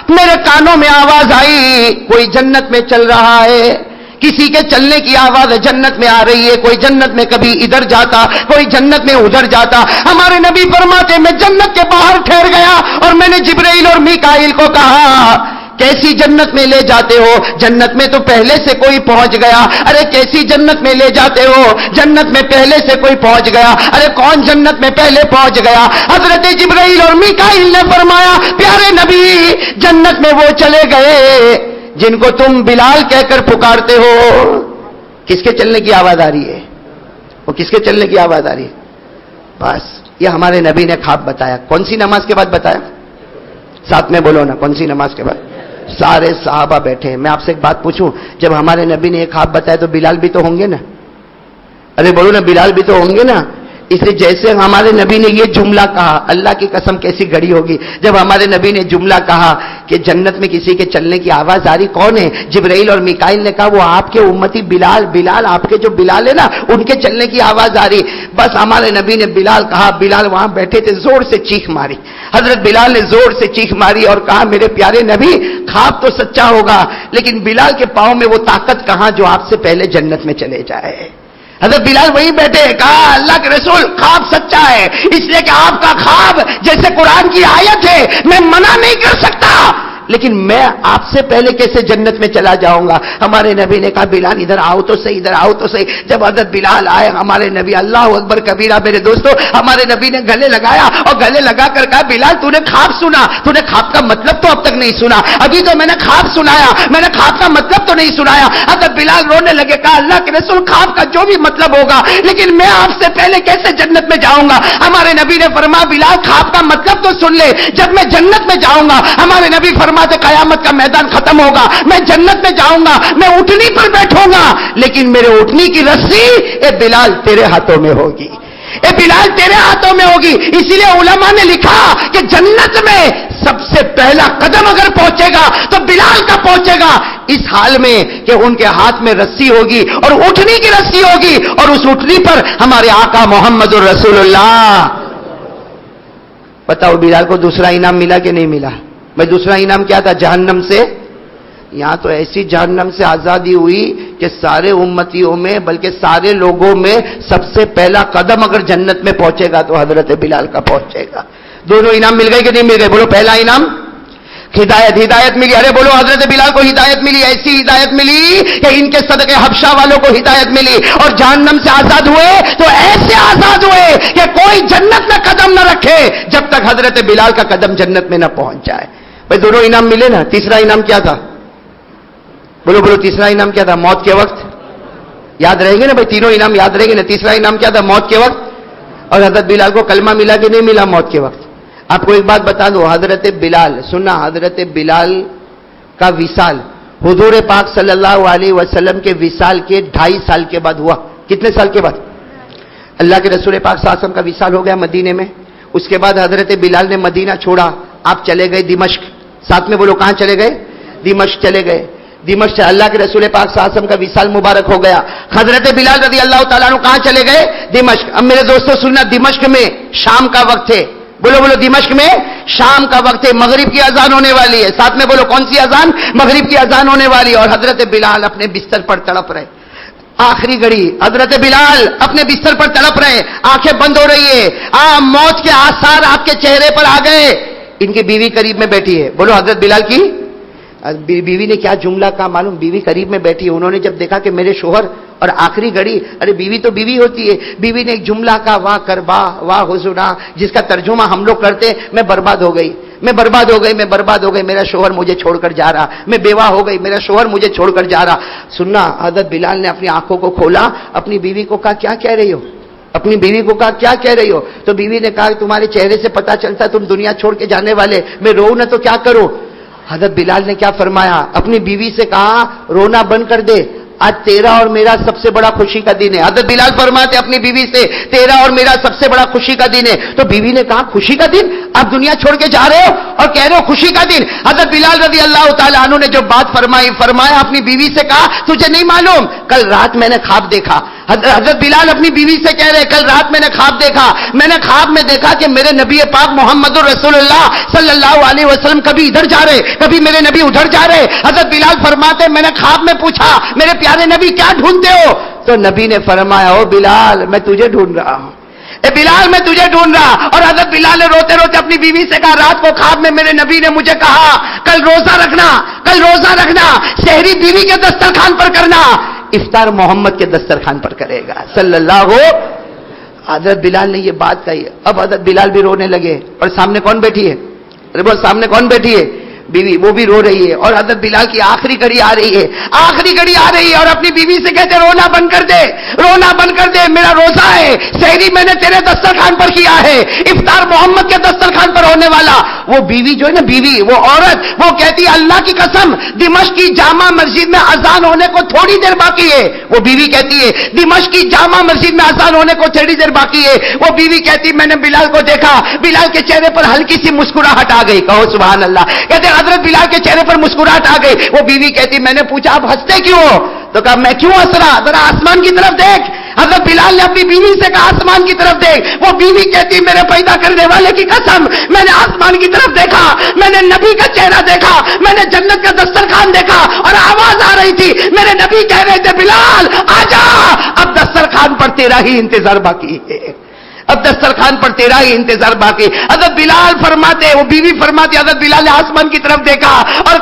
میرے کانوں میں آواز آئی کوئی جنت میں چل رہا ہے، کسی کے چلنے کی آواز جنت میں آ رہی ہے، کوئی جنت میں کبھی ادھر جاتا کوئی جنت میں ادھر جاتا۔ ہمارے نبی فرماتے میں جنت کے باہر ٹھہر گیا اور میں نے جبرائیل اور میکائیل کو کہا کیسی جنت میں لے جاتے ہو؟ جنت میں تو پہلے سے کوئی پہنچ گیا۔ ارے کیسی جنت میں لے جاتے ہو؟ جنت میں پہلے سے کوئی پہنچ گیا۔ ارے کون جنت میں پہلے پہنچ گیا؟ حضرت جبرائیل اور میکائیل نے فرمایا پیارے نبی جنت میں وہ چلے گئے جن کو تم بلال کہہ کر پکارتے ہو۔ کس کے چلنے کی آواز آ رہی ہے؟ وہ کس کے چلنے کی آواز آ رہی ہے؟ بس یہ ہمارے نبی نے خواب بتایا۔ کون سی نماز کے بعد بتایا؟ ساتھ میں بولو نا، کون سی نماز کے بعد؟ سارے صحابہ بیٹھے ہیں۔ میں آپ سے ایک بات پوچھوں، جب ہمارے نبی نے ایک خواب بتایا تو بلال بھی تو ہوں گے نا؟ ارے بولو نا، بلال بھی تو ہوں گے نا؟ اس لیے جیسے ہمارے نبی نے یہ جملہ کہا، اللہ کی قسم کیسی گھڑی ہوگی جب ہمارے نبی نے جملہ کہا کہ جنت میں کسی کے چلنے کی آواز آ رہی، کون ہے؟ جبرائیل اور میکائیل نے کہا وہ آپ کے امتی بلال، بلال آپ کے جو بلال ہے نا ان کے چلنے کی آواز آ رہی۔ بس ہمارے نبی نے بلال کہا، بلال وہاں بیٹھے تھے، زور سے چیخ ماری۔ حضرت بلال نے زور سے چیخ ماری اور کہا میرے پیارے نبی خواب تو سچا ہوگا لیکن بلال کے پاؤں میں وہ طاقت کہاں جو آپ سے پہلے جنت میں چلے جائے۔ حضرت بلال وہیں بیٹھے، کہا اللہ کے رسول خواب سچا ہے، اس لیے کہ آپ کا خواب جیسے قرآن کی آیت ہے میں منع نہیں کر سکتا لیکن میں آپ سے پہلے کیسے جنت میں چلا جاؤں گا؟ ہمارے نبی نے کہا بلال ادھر آؤ تو صحیح، ادھر آؤ تو صحیح۔ جب حضرت بلال آئے ہمارے نبی، اللہ اکبر کبیرہ میرے دوستو، ہمارے نبی نے گلے لگایا اور گلے لگا کر کہا بلال تو نے خواب سنا، تو نے خواب کا مطلب تو اب تک نہیں سنا، ابھی تو میں نے خواب سنایا، میں نے خواب کا مطلب تو نہیں سنایا۔ حضرت بلال رونے لگے، کہا اللہ کے رسول خواب کا جو بھی مطلب ہوگا لیکن میں آپ سے پہلے کیسے جنت میں جاؤں گا؟ ہمارے نبی نے فرمایا بلال خواب کا مطلب تو سن لے، جب میں جنت میں جاؤں گا ہمارے نبی فرماتے قیامت کا میدان ختم ہوگا، میں جنت میں جاؤں گا، میں اٹھنی پر بیٹھوں گا لیکن میرے اٹھنی کی رسی اے بلال تیرے ہاتھوں میں ہوگی، اے بلال تیرے ہاتھوں میں ہوگی۔ اسی لیے علماء نے لکھا کہ جنت میں سب سے پہلا قدم اگر پہنچے گا تو بلال کا پہنچے گا، اس حال میں کہ ان کے ہاتھ میں رسی ہوگی اور اٹھنی کی رسی ہوگی اور اس اٹھنی پر ہمارے آقا محمد الرسول اللہ۔ بتاؤ بلال کو دوسرا انعام ملا کہ نہیں ملا؟ میں دوسرا انعام کیا تھا؟ جہنم سے، یہاں تو ایسی جہنم سے آزادی ہوئی کہ سارے امتیوں میں بلکہ سارے لوگوں میں سب سے پہلا قدم اگر جنت میں پہنچے گا تو حضرت بلال کا پہنچے گا۔ دونوں انعام مل گئے کہ نہیں مل گئے؟ بولو پہلا انعام ہدایت، ہدایت ملی۔ ارے بولو حضرت بلال کو ہدایت ملی، ایسی ہدایت ملی کہ ان کے صدقے حبشہ والوں کو ہدایت ملی اور جہنم سے آزاد ہوئے تو ایسے آزاد ہوئے کہ کوئی جنت میں قدم نہ رکھے جب تک حضرت بلال کا قدم جنت میں نہ پہنچ جائے۔ بھائی دونوں انعام ملے نا؟ تیسرا انعام کیا تھا؟ بولو بولو تیسرا انعام کیا تھا؟ موت کے وقت یاد رہیں گے نا بھائی، تینوں انعام یاد رہیں گے نا؟ تیسرا انعام کیا تھا؟ موت کے وقت۔ اور حضرت بلال کو کلمہ ملا کہ نہیں ملا موت کے وقت؟ آپ کو ایک بات بتا دو، حضرت بلال سننا، حضرت بلال کا وصال حضور پاک صلی اللہ علیہ وسلم کے وصال کے 2.5 سال کے بعد ہوا۔ کتنے سال کے بعد؟ اللہ کے رسول پاک صلی اللہ علیہ وسلم کا وصال ہو گیا مدینے میں، اس کے بعد حضرت بلال نے مدینہ چھوڑا، آپ چلے گئے دمشق۔ ساتھ میں بولو کہاں چلے گئے؟ دمشق چلے گئے۔ دمشق سے اللہ کے رسول پاک صلی اللہ علیہ وسلم کا وصال مبارک ہو گیا۔ حضرت بلال رضی اللہ تعالیٰ عنہ کہاں چلے گئے؟ دمشق۔ اب میرے دوستو سننا، دمشق میں شام کا وقت ہے، بولو بولو دمشق میں شام کا وقت ہے، مغرب کی اذان ہونے والی ہے۔ ساتھ میں بولو کون سی اذان؟ مغرب کی اذان ہونے والی ہے اور حضرت بلال اپنے بستر پر تڑپ رہے، آخری گھڑی حضرت بلال اپنے بستر پر تڑپ رہے، آنکھیں بند ہو رہی ہے، موت کے آثار آپ کے چہرے پر آ گئے۔ ان کی بیوی قریب میں بیٹھی ہے، بولو حضرت بلال کی بیوی نے کیا جملہ کہا معلوم؟ بیوی قریب میں بیٹھی ہے، انہوں نے جب دیکھا کہ میرے شوہر اور آخری گھڑی، ارے بیوی تو بیوی ہوتی ہے، بیوی نے ایک جملہ کہا، واہ کربا واہ حزنا، جس کا ترجمہ ہم لوگ کرتے ہیں میں برباد ہو گئی، میں برباد ہو گئی، میں برباد ہو گئی، میرا شوہر مجھے چھوڑ کر جا رہا، میں بیوہ ہو گئی، میرا شوہر مجھے چھوڑ کر جا رہا۔ سننا، حضرت بلال نے اپنی آنکھوں کو کھولا، اپنی بیوی کو کہا کیا کہہ رہی ہو؟ اپنی بیوی کو کہا کیا کہہ رہی ہو؟ تو بیوی نے کہا تمہارے چہرے سے پتا چلتا تم دنیا چھوڑ کے جانے والے، میں رو نہ تو کیا کروں؟ حضرت بلال نے کیا فرمایا؟ اپنی بیوی سے کہا رونا بند کر دے، آج تیرا اور میرا سب سے بڑا خوشی کا دن ہے۔ حضرت بلال فرماتے اپنی بیوی سے تیرا اور میرا سب سے بڑا خوشی کا دن ہے۔ تو بیوی نے کہا خوشی کا دن؟ آپ دنیا چھوڑ کے جا رہے ہو اور کہہ رہے ہو خوشی کا دن؟ حضرت بلال رضی اللہ تعالیٰ عنہ نے جو بات فرمایا اپنی بیوی سے کہا تجھے نہیں معلوم، کل رات میں نے خواب دیکھا، حضرت بلال اپنی بیوی سے کہہ رہے کل رات میں نے خواب دیکھا، میں نے خواب میں دیکھا کہ میرے نبی پاک محمد الرسول اللہ صلی اللہ علیہ وسلم کبھی ادھر جا رہے، کبھی میرے نبی ادھر جا رہے۔ حضرت بلال فرماتے میں نے خواب میں پوچھا میرے پیارے نبی کیا ڈھونڈتے ہو؟ تو نبی نے فرمایا او بلال میں تجھے ڈھونڈ رہا ہوں، اے بلال میں تجھے ڈھونڈ رہا۔ اور حضرت بلال نے روتے روتے اپنی بیوی سے کہا رات کو خواب میں میرے نبی نے مجھے کہا کل روزہ رکھنا، کل روزہ رکھنا، سحری بیوی کے دسترخوان پر کرنا، افطار محمد کے دسترخوان پر کرے گا صلی اللہ ہو۔ حضرت بلال نے یہ بات کہی، اب حضرت بلال بھی رونے لگے، اور سامنے کون بیٹھی ہے؟ ارے وہ سامنے کون بیٹھی ہے؟ بیوی، وہ بھی رو رہی ہے، اور حضرت بلال کی آخری گھڑی آ رہی ہے، آخری گھڑی آ رہی ہے، اور اپنی بیوی سے کہتے رونا بند کر دے، رونا بند کر دے، میرا روزہ ہے، سحری میں نے تیرے دسترخوان پر کیا ہے، افطار محمد کے دسترخوان پر ہونے والا۔ وہ بیوی جو ہے نا، بیوی وہ عورت، وہ کہتی ہے اللہ کی قسم دمشق کی جامع مسجد میں اذان ہونے کو تھوڑی دیر باقی ہے، وہ بیوی کہتی ہے دمشق کی جامع مسجد میں اذان ہونے کو تھوڑی دیر باقی ہے، وہ بیوی کہتی میں نے بلال کو دیکھا، بلال کے چہرے پر ہلکی سی مسکراہٹ آ گئی، کہو سبحان اللہ، کہتے حضرت بلال کے چہرے پر مسکراہٹ آ گئی۔ وہ بیوی کہتی میں نے پوچھا آپ ہنستے کیوں ہو؟ تو کہا میں کیوں ہنس رہا، ذرا آسمان کی طرف دیکھ۔ حضرت بلال نے اپنی بیوی سے کہا آسمان کی طرف دیکھ۔ وہ بیوی کہتی میرے پیدا کرنے والے کی قسم میں نے آسمان کی طرف دیکھا، میں نے نبی کا چہرہ دیکھا، میں نے جنت کا دسترخوان دیکھا، اور آواز آ رہی تھی میرے نبی کہہ رہے تھے بلال آجا، اب دسترخوان پر تیرا ہی انتظار باقی ہے، اب دسترخوان پر تیرا ہی انتظار باقی۔ حضرت بلال فرماتے، وہ بیوی فرماتی حضرت بلال نے آسمان کی طرف دیکھا اور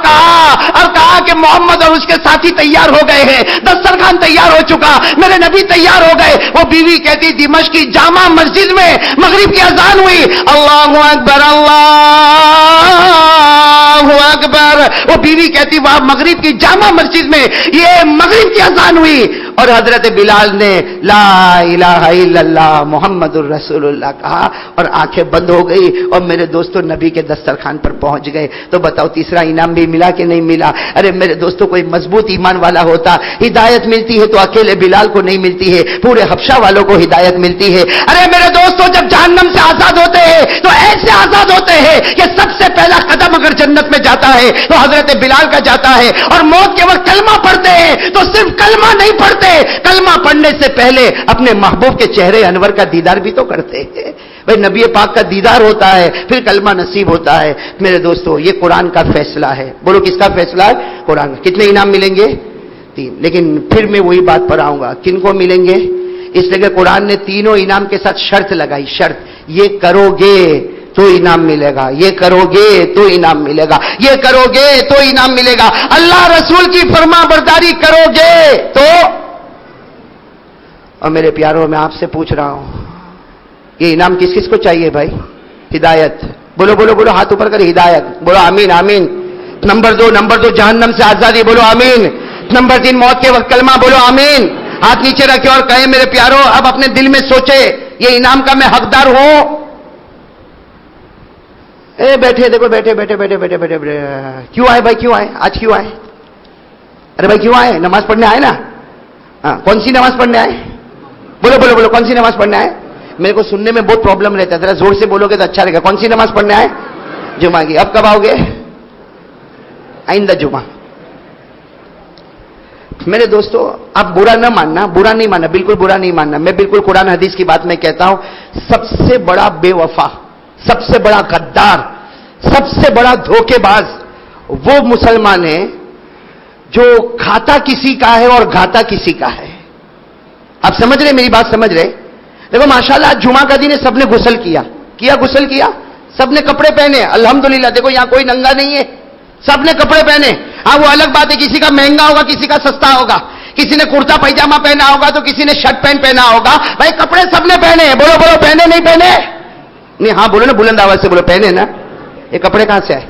کہا کہ محمد اور اس کے ساتھی تیار ہو گئے ہیں، دسترخوان تیار ہو چکا، میرے نبی تیار ہو گئے۔ وہ بیوی کہتی دمشق کی جامع مسجد میں مغرب کی اذان ہوئی، اللہ اکبر اللہ اکبر۔ وہ بیوی کہتی وہاں مغرب کی جامع مسجد میں یہ مغرب کی اذان ہوئی، اور حضرت بلال نے لا الہ الا اللہ محمد رسول اللہ کہا، اور آنکھیں بند ہو گئی، اور میرے دوستوں نبی کے دسترخوان پر پہنچ گئے۔ تو بتاؤ تیسرا انعام بھی ملا کہ نہیں ملا؟ ارے میرے دوستوں کوئی مضبوط ایمان والا ہوتا، ہدایت ملتی ہے تو اکیلے بلال کو نہیں ملتی ہے، پورے حبشہ والوں کو ہدایت ملتی ہے۔ ارے میرے دوستوں جب جہنم سے آزاد ہوتے ہیں تو ایسے آزاد ہوتے ہیں کہ سب سے پہلا قدم اگر جنت میں جاتا ہے تو حضرت بلال کا جاتا ہے، اور موت کے وقت کلمہ پڑھتے ہیں تو صرف کلمہ نہیں پڑھتے، کلمہ پڑھنے سے پہلے اپنے محبوب کے چہرے انور کا دیدار بھی تو کرتے ہیں۔ بھئی نبی پاک کا دیدار ہوتا ہے پھر کلمہ نصیب ہوتا ہے۔ میرے دوستو یہ قرآن کا فیصلہ ہے، بولو کس کا فیصلہ ہے؟ قرآن۔ کتنے انعام ملیں گے؟ 3۔ لیکن پھر میں وہی بات پر آؤں گا، کن کو ملیں گے؟ اس لیے کہ قرآن نے تینوں انعام کے ساتھ شرط لگائی، شرط یہ کرو گے تو انعام ملے گا، یہ کرو گے تو انعام ملے گا، یہ کرو گے تو انعام ملے گا، اللہ رسول کی فرما برداری کرو گے تو۔ اور میرے پیاروں میں آپ سے پوچھ رہا ہوں یہ انعام کس کس کو چاہیے بھائی؟ ہدایت، بولو بولو بولو، ہاتھ اوپر کر ہدایت، بولو آمین آمین۔ نمبر 2 جہنم سے آزادی، بولو آمین۔ نمبر 3 موت کے وقت کلمہ، بولو آمین۔ ہاتھ نیچے رکھے اور کہیں میرے پیاروں اب اپنے دل میں سوچے یہ انعام کا میں حقدار ہوں؟ بیٹھے دیکھو، بیٹھے بیٹھے بیٹھے بیٹھے بیٹھے بیٹھے کیوں آئے بھائی؟ کیوں آئے آج؟ کیوں آئے؟ ارے بھائی کیوں آئے؟ نماز پڑھنے آئے نا؟ ہاں، کون سی نماز پڑھنے آئے؟ بولو بولو بولو، کون سی نماز پڑھنے آئے؟ میرے کو سننے میں بہت پرابلم رہتا ہے، ذرا زور سے بولو گے تو اچھا رہے گا۔ کون سی نماز پڑھنے آئے؟ جمعہ کی۔ اب کب آؤ گے؟ آئندہ جمعہ۔ میرے دوستو آپ برا نہ ماننا، برا نہیں ماننا، بالکل برا نہیں ماننا، میں بالکل قرآن حدیث کی بات میں کہتا ہوں، سب سے بڑا بے وفا، سب سے بڑا غدار، سب سے بڑا دھوکے باز وہ مسلمان ہے جو کھاتا کسی کا ہے اور گھاتا کسی کا ہے۔ آپ سمجھ رہے میری بات؟ سمجھ رہے؟ دیکھو ماشاءاللہ آج جمعہ کا دن ہے، سب نے غسل کیا، غسل کیا، سب نے کپڑے پہنے، الحمدللہ۔ دیکھو یہاں کوئی ننگا نہیں ہے، سب نے کپڑے پہنے۔ ہاں وہ الگ بات ہے کسی کا مہنگا ہوگا، کسی کا سستا ہوگا، کسی نے کرتا پائجامہ پہنا ہوگا تو کسی نے شرٹ پینٹ پہنا ہوگا، بھائی کپڑے سب نے پہنے ہیں۔ بولو بولو، پہنے نہیں پہنے؟ نہیں، ہاں بولو نا، بلند آواز سے بولو، پہنے نا۔ یہ کپڑے کہاں سے آئے؟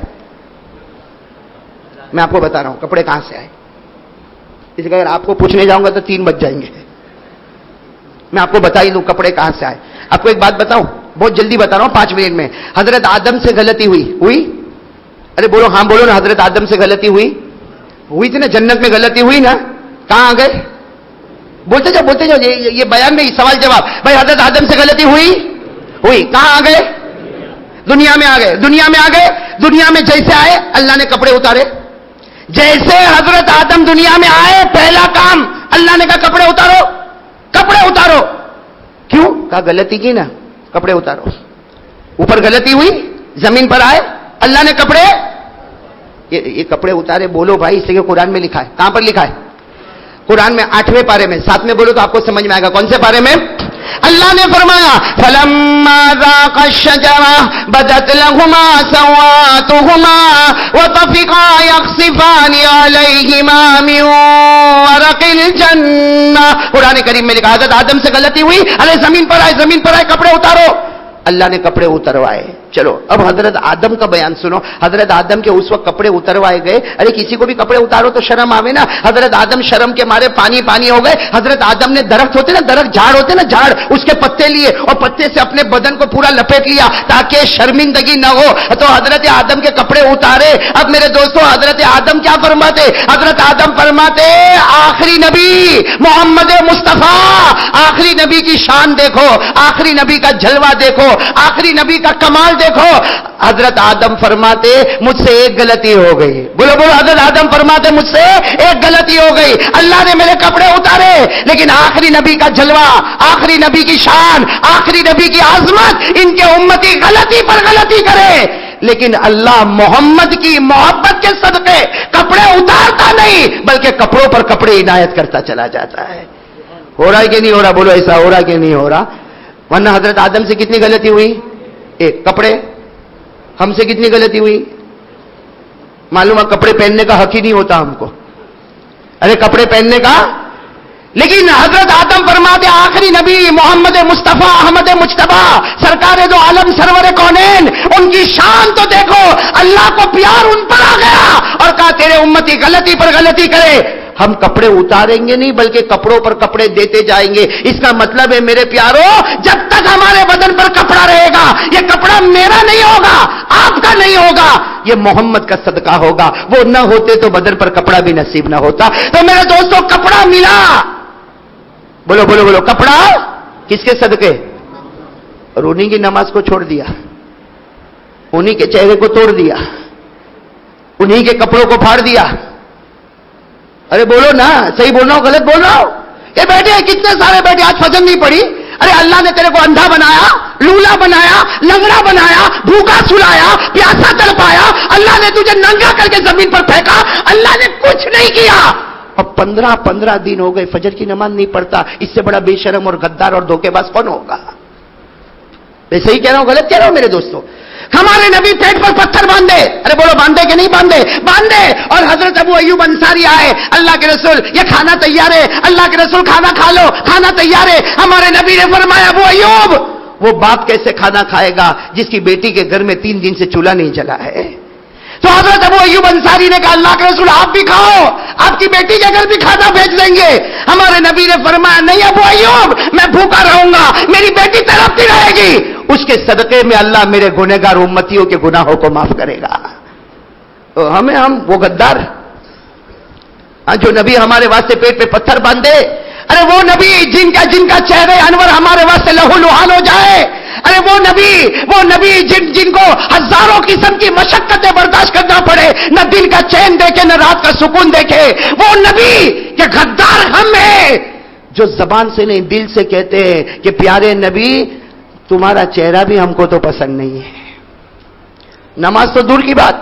میں آپ کو بتا رہا ہوں کپڑے کہاں سے آئے، اس لیے اگر آپ کو پوچھنے جاؤں گا تو 3 بج جائیں گے۔ میں آپ کو بتا ہی دوں کپڑے کہاں سے آئے۔ آپ کو ایک بات بتاؤں، بہت جلدی بتا رہا ہوں، 5 منٹ میں۔ حضرت آدم سے غلطی ہوئی؟ ارے بولو ہاں بولو نا، حضرت آدم سے غلطی ہوئی تھی نا، جنت میں غلطی ہوئی نا، کہاں آ گئے؟ بولتے جاؤ بولتے جاؤ، یہ بیان نہیں، سوال جواب۔ بھائی حضرت آدم سے غلطی ہوئی، کہاں آ گئے؟ دنیا میں آ گئے، دنیا میں آ گئے۔ دنیا میں جیسے آئے اللہ نے کپڑے اتارے، جیسے حضرت آدم دنیا میں آئے پہلا کام اللہ نے کہا کپڑے اتارو۔ کپڑے اتارو. کیوں؟ کہا غلطی کی نا, کپڑے اتارو. اوپر غلطی ہوئی, زمین پر آئے, اللہ نے کپڑے, یہ کپڑے اتارے. بولو بھائی, اس لیے قرآن میں لکھا ہے. کہاں پر لکھا ہے؟ قرآن میں 8ویں پارے میں. 7 بولو تو آپ کو سمجھ میں آئے گا. کون سے پارے میں؟ اللہ نے فرمایا فَلَمَّا ذَاقَا الشَّجَرَةَ بَدَتْ لَهُمَا سَوْآتُهُمَا وَطَفِقَا يَخْصِفَانِ عَلَيْهِمَا مِنْ وَرَقِ الْجَنَّةِ. قرآن کریم میں لکھا حضرت آدم سے غلطی ہوئی, ارے زمین پر آئے, کپڑے اتارو. اللہ نے کپڑے اتروائے. چلو اب حضرت آدم کا بیان سنو. حضرت آدم کے اس وقت کپڑے اتروائے گئے. ارے کسی کو بھی کپڑے اتارو تو شرم آوے نا. حضرت آدم شرم کے مارے پانی ہو گئے. حضرت آدم نے درخت ہوتے نا, درخت جھاڑ ہوتے نا, جھاڑ, اس کے پتے لیے اور پتے سے اپنے بدن کو پورا لپیٹ لیا تاکہ شرمندگی نہ ہو. تو حضرت آدم کے کپڑے اتارے. اب میرے دوستو حضرت آدم کیا فرماتے؟ حضرت آدم فرماتے آخری نبی محمد مصطفیٰ, آخری نبی کی شان دیکھو, آخری نبی کا جلوہ دیکھو, آخری نبی کا کمال دیکھو. حضرت آدم فرماتے مجھ سے ایک غلطی ہو گئی. بولو بولو. حضرت آدم فرماتے مجھ سے ایک غلطی ہو گئی. اللہ نے میرے کپڑے اتارے, لیکن آخری نبی کا جلوہ, آخری نبی کی شان, آخری نبی کی عظمت, ان کے امتی غلطی پر غلطی کرے, لیکن اللہ محمد کی محبت کے صدقے کپڑے اتارتا نہیں بلکہ کپڑوں پر کپڑے عنایت کرتا چلا جاتا ہے. ہو رہا ہے کہ نہیں ہو رہا؟ بولو ایسا ہو رہا کہ نہیں ہو رہا؟ ورنہ حضرت آدم سے کتنی غلطی ہوئی؟ ایک. کپڑے ہم سے کتنی غلطی ہوئی؟ معلوم ہے کپڑے پہننے کا حق ہی نہیں ہوتا ہم کو. ارے کپڑے پہننے کا, لیکن حضرت آدم فرماتے آخری نبی محمد مصطفیٰ احمد مجتبیٰ سرکار دو عالم سرور کونین, ان کی شان تو دیکھو. اللہ کو پیار ان پر آ گیا اور کہا تیرے امتی غلطی پر غلطی کرے, ہم کپڑے اتاریں گے نہیں بلکہ کپڑوں پر کپڑے دیتے جائیں گے. اس کا مطلب ہے میرے پیارو, جب تک ہمارے بدن پر کپڑا رہے گا یہ کپڑا میرا نہیں ہوگا, آپ کا نہیں ہوگا, یہ محمد کا صدقہ ہوگا. وہ نہ ہوتے تو بدن پر کپڑا بھی نصیب نہ ہوتا. تو میرے دوستوں کپڑا ملا. بولو بولو بولو. کپڑا کس کے صدقے؟ اور انہی کی نماز کو چھوڑ دیا, انہی کے چہرے کو توڑ دیا, انہی کے کپڑوں کو پھاڑ دیا. ارے بولو نا, صحیح بول رہا ہوں غلط بول رہا ہوں؟ یہ بیٹھے کتنے سارے بیٹھے, آج فجر نہیں پڑی. ارے اللہ نے تیرے کو اندھا بنایا, لولا بنایا, لنگڑا بنایا, بھوکا سلایا, پیاسا تڑپایا, اللہ نے تجھے ننگا کر کے زمین پر پھینکا, اللہ نے کچھ نہیں کیا. اور 15 دن ہو گئے فجر کی نماز نہیں پڑھتا. اس سے بڑا بے شرم اور غدار اور دھوکے باز کون ہوگا؟ میں صحیح کہہ رہا ہوں غلط کہہ رہا ہوں میرے دوستوں؟ ہمارے نبی پیٹ پر پتھر باندھے. ارے بولو باندھے کہ نہیں باندھے؟ باندھے. اور حضرت ابو ایوب انصاری آئے, اللہ کے رسول یہ کھانا تیار ہے, اللہ کے رسول کھانا کھا لو, کھانا تیار ہے. ہمارے نبی نے فرمایا ابو ایوب وہ باپ کیسے کھانا کھائے گا جس کی بیٹی کے گھر میں 3 دن سے چولہا نہیں جلا ہے؟ تو حضرت ابو ایوب انصاری نے کہا اللہ کے رسول آپ بھی کھاؤ, آپ کی بیٹی کے گھر بھی کھانا بھیج دیں گے. ہمارے نبی نے فرمایا نہیں ابو ایوب میں بھوکا رہوں گا, میری بیٹی تڑپتی رہے گی, اس کے صدقے میں اللہ میرے گنہگار امتیوں کے گناہوں کو معاف کرے گا. تو ہم وہ غدار جو نبی ہمارے واسطے پیٹ پہ پتھر باندھے, ارے وہ نبی جن کا چہرے انور ہمارے واسطے لہو لہان ہو جائے, ارے وہ نبی جن کو ہزاروں قسم کی مشقتیں برداشت کرنا پڑے, نہ دن کا چین دیکھے نہ رات کا سکون دیکھے, وہ نبی کے غدار ہم ہیں جو زبان سے نہیں دل سے کہتے ہیں کہ پیارے نبی تمہارا چہرہ بھی ہم کو تو پسند نہیں ہے. نماز تو دور کی بات,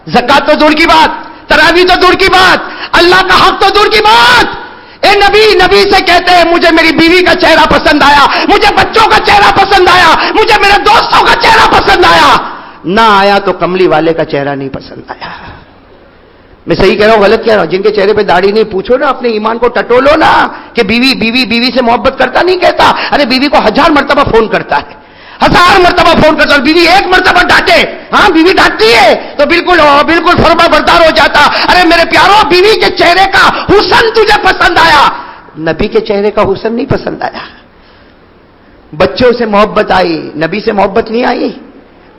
زکات تو دور کی بات, تراویح تو دور کی بات, اللہ کا حق تو دور کی بات. اے نبی سے کہتے ہیں مجھے میری بیوی کا چہرہ پسند آیا, مجھے بچوں کا چہرہ پسند آیا, مجھے میرے دوستوں کا چہرہ پسند آیا, نہ آیا تو کملی والے کا چہرہ نہیں پسند آیا. میں صحیح کہہ رہا ہوں غلط کہہ رہا ہوں؟ جن کے چہرے پہ داڑھی نہیں پوچھو نا, اپنے ایمان کو ٹٹولو نا کہ بیوی سے محبت کرتا نہیں کہتا. ارے بیوی کو 1000 مرتبہ فون کرتا ہے, 1000 مرتبہ فون کرتا, اور بیوی 1 مرتبہ ڈانٹے, ہاں بیوی ڈانٹتی ہے تو بالکل فرما بردار ہو جاتا. ارے میرے پیارو بیوی کے چہرے کا حسن تجھے پسند آیا, نبی کے چہرے کا حسن نہیں پسند آیا. بچوں سے محبت آئی, نبی سے محبت نہیں آئی.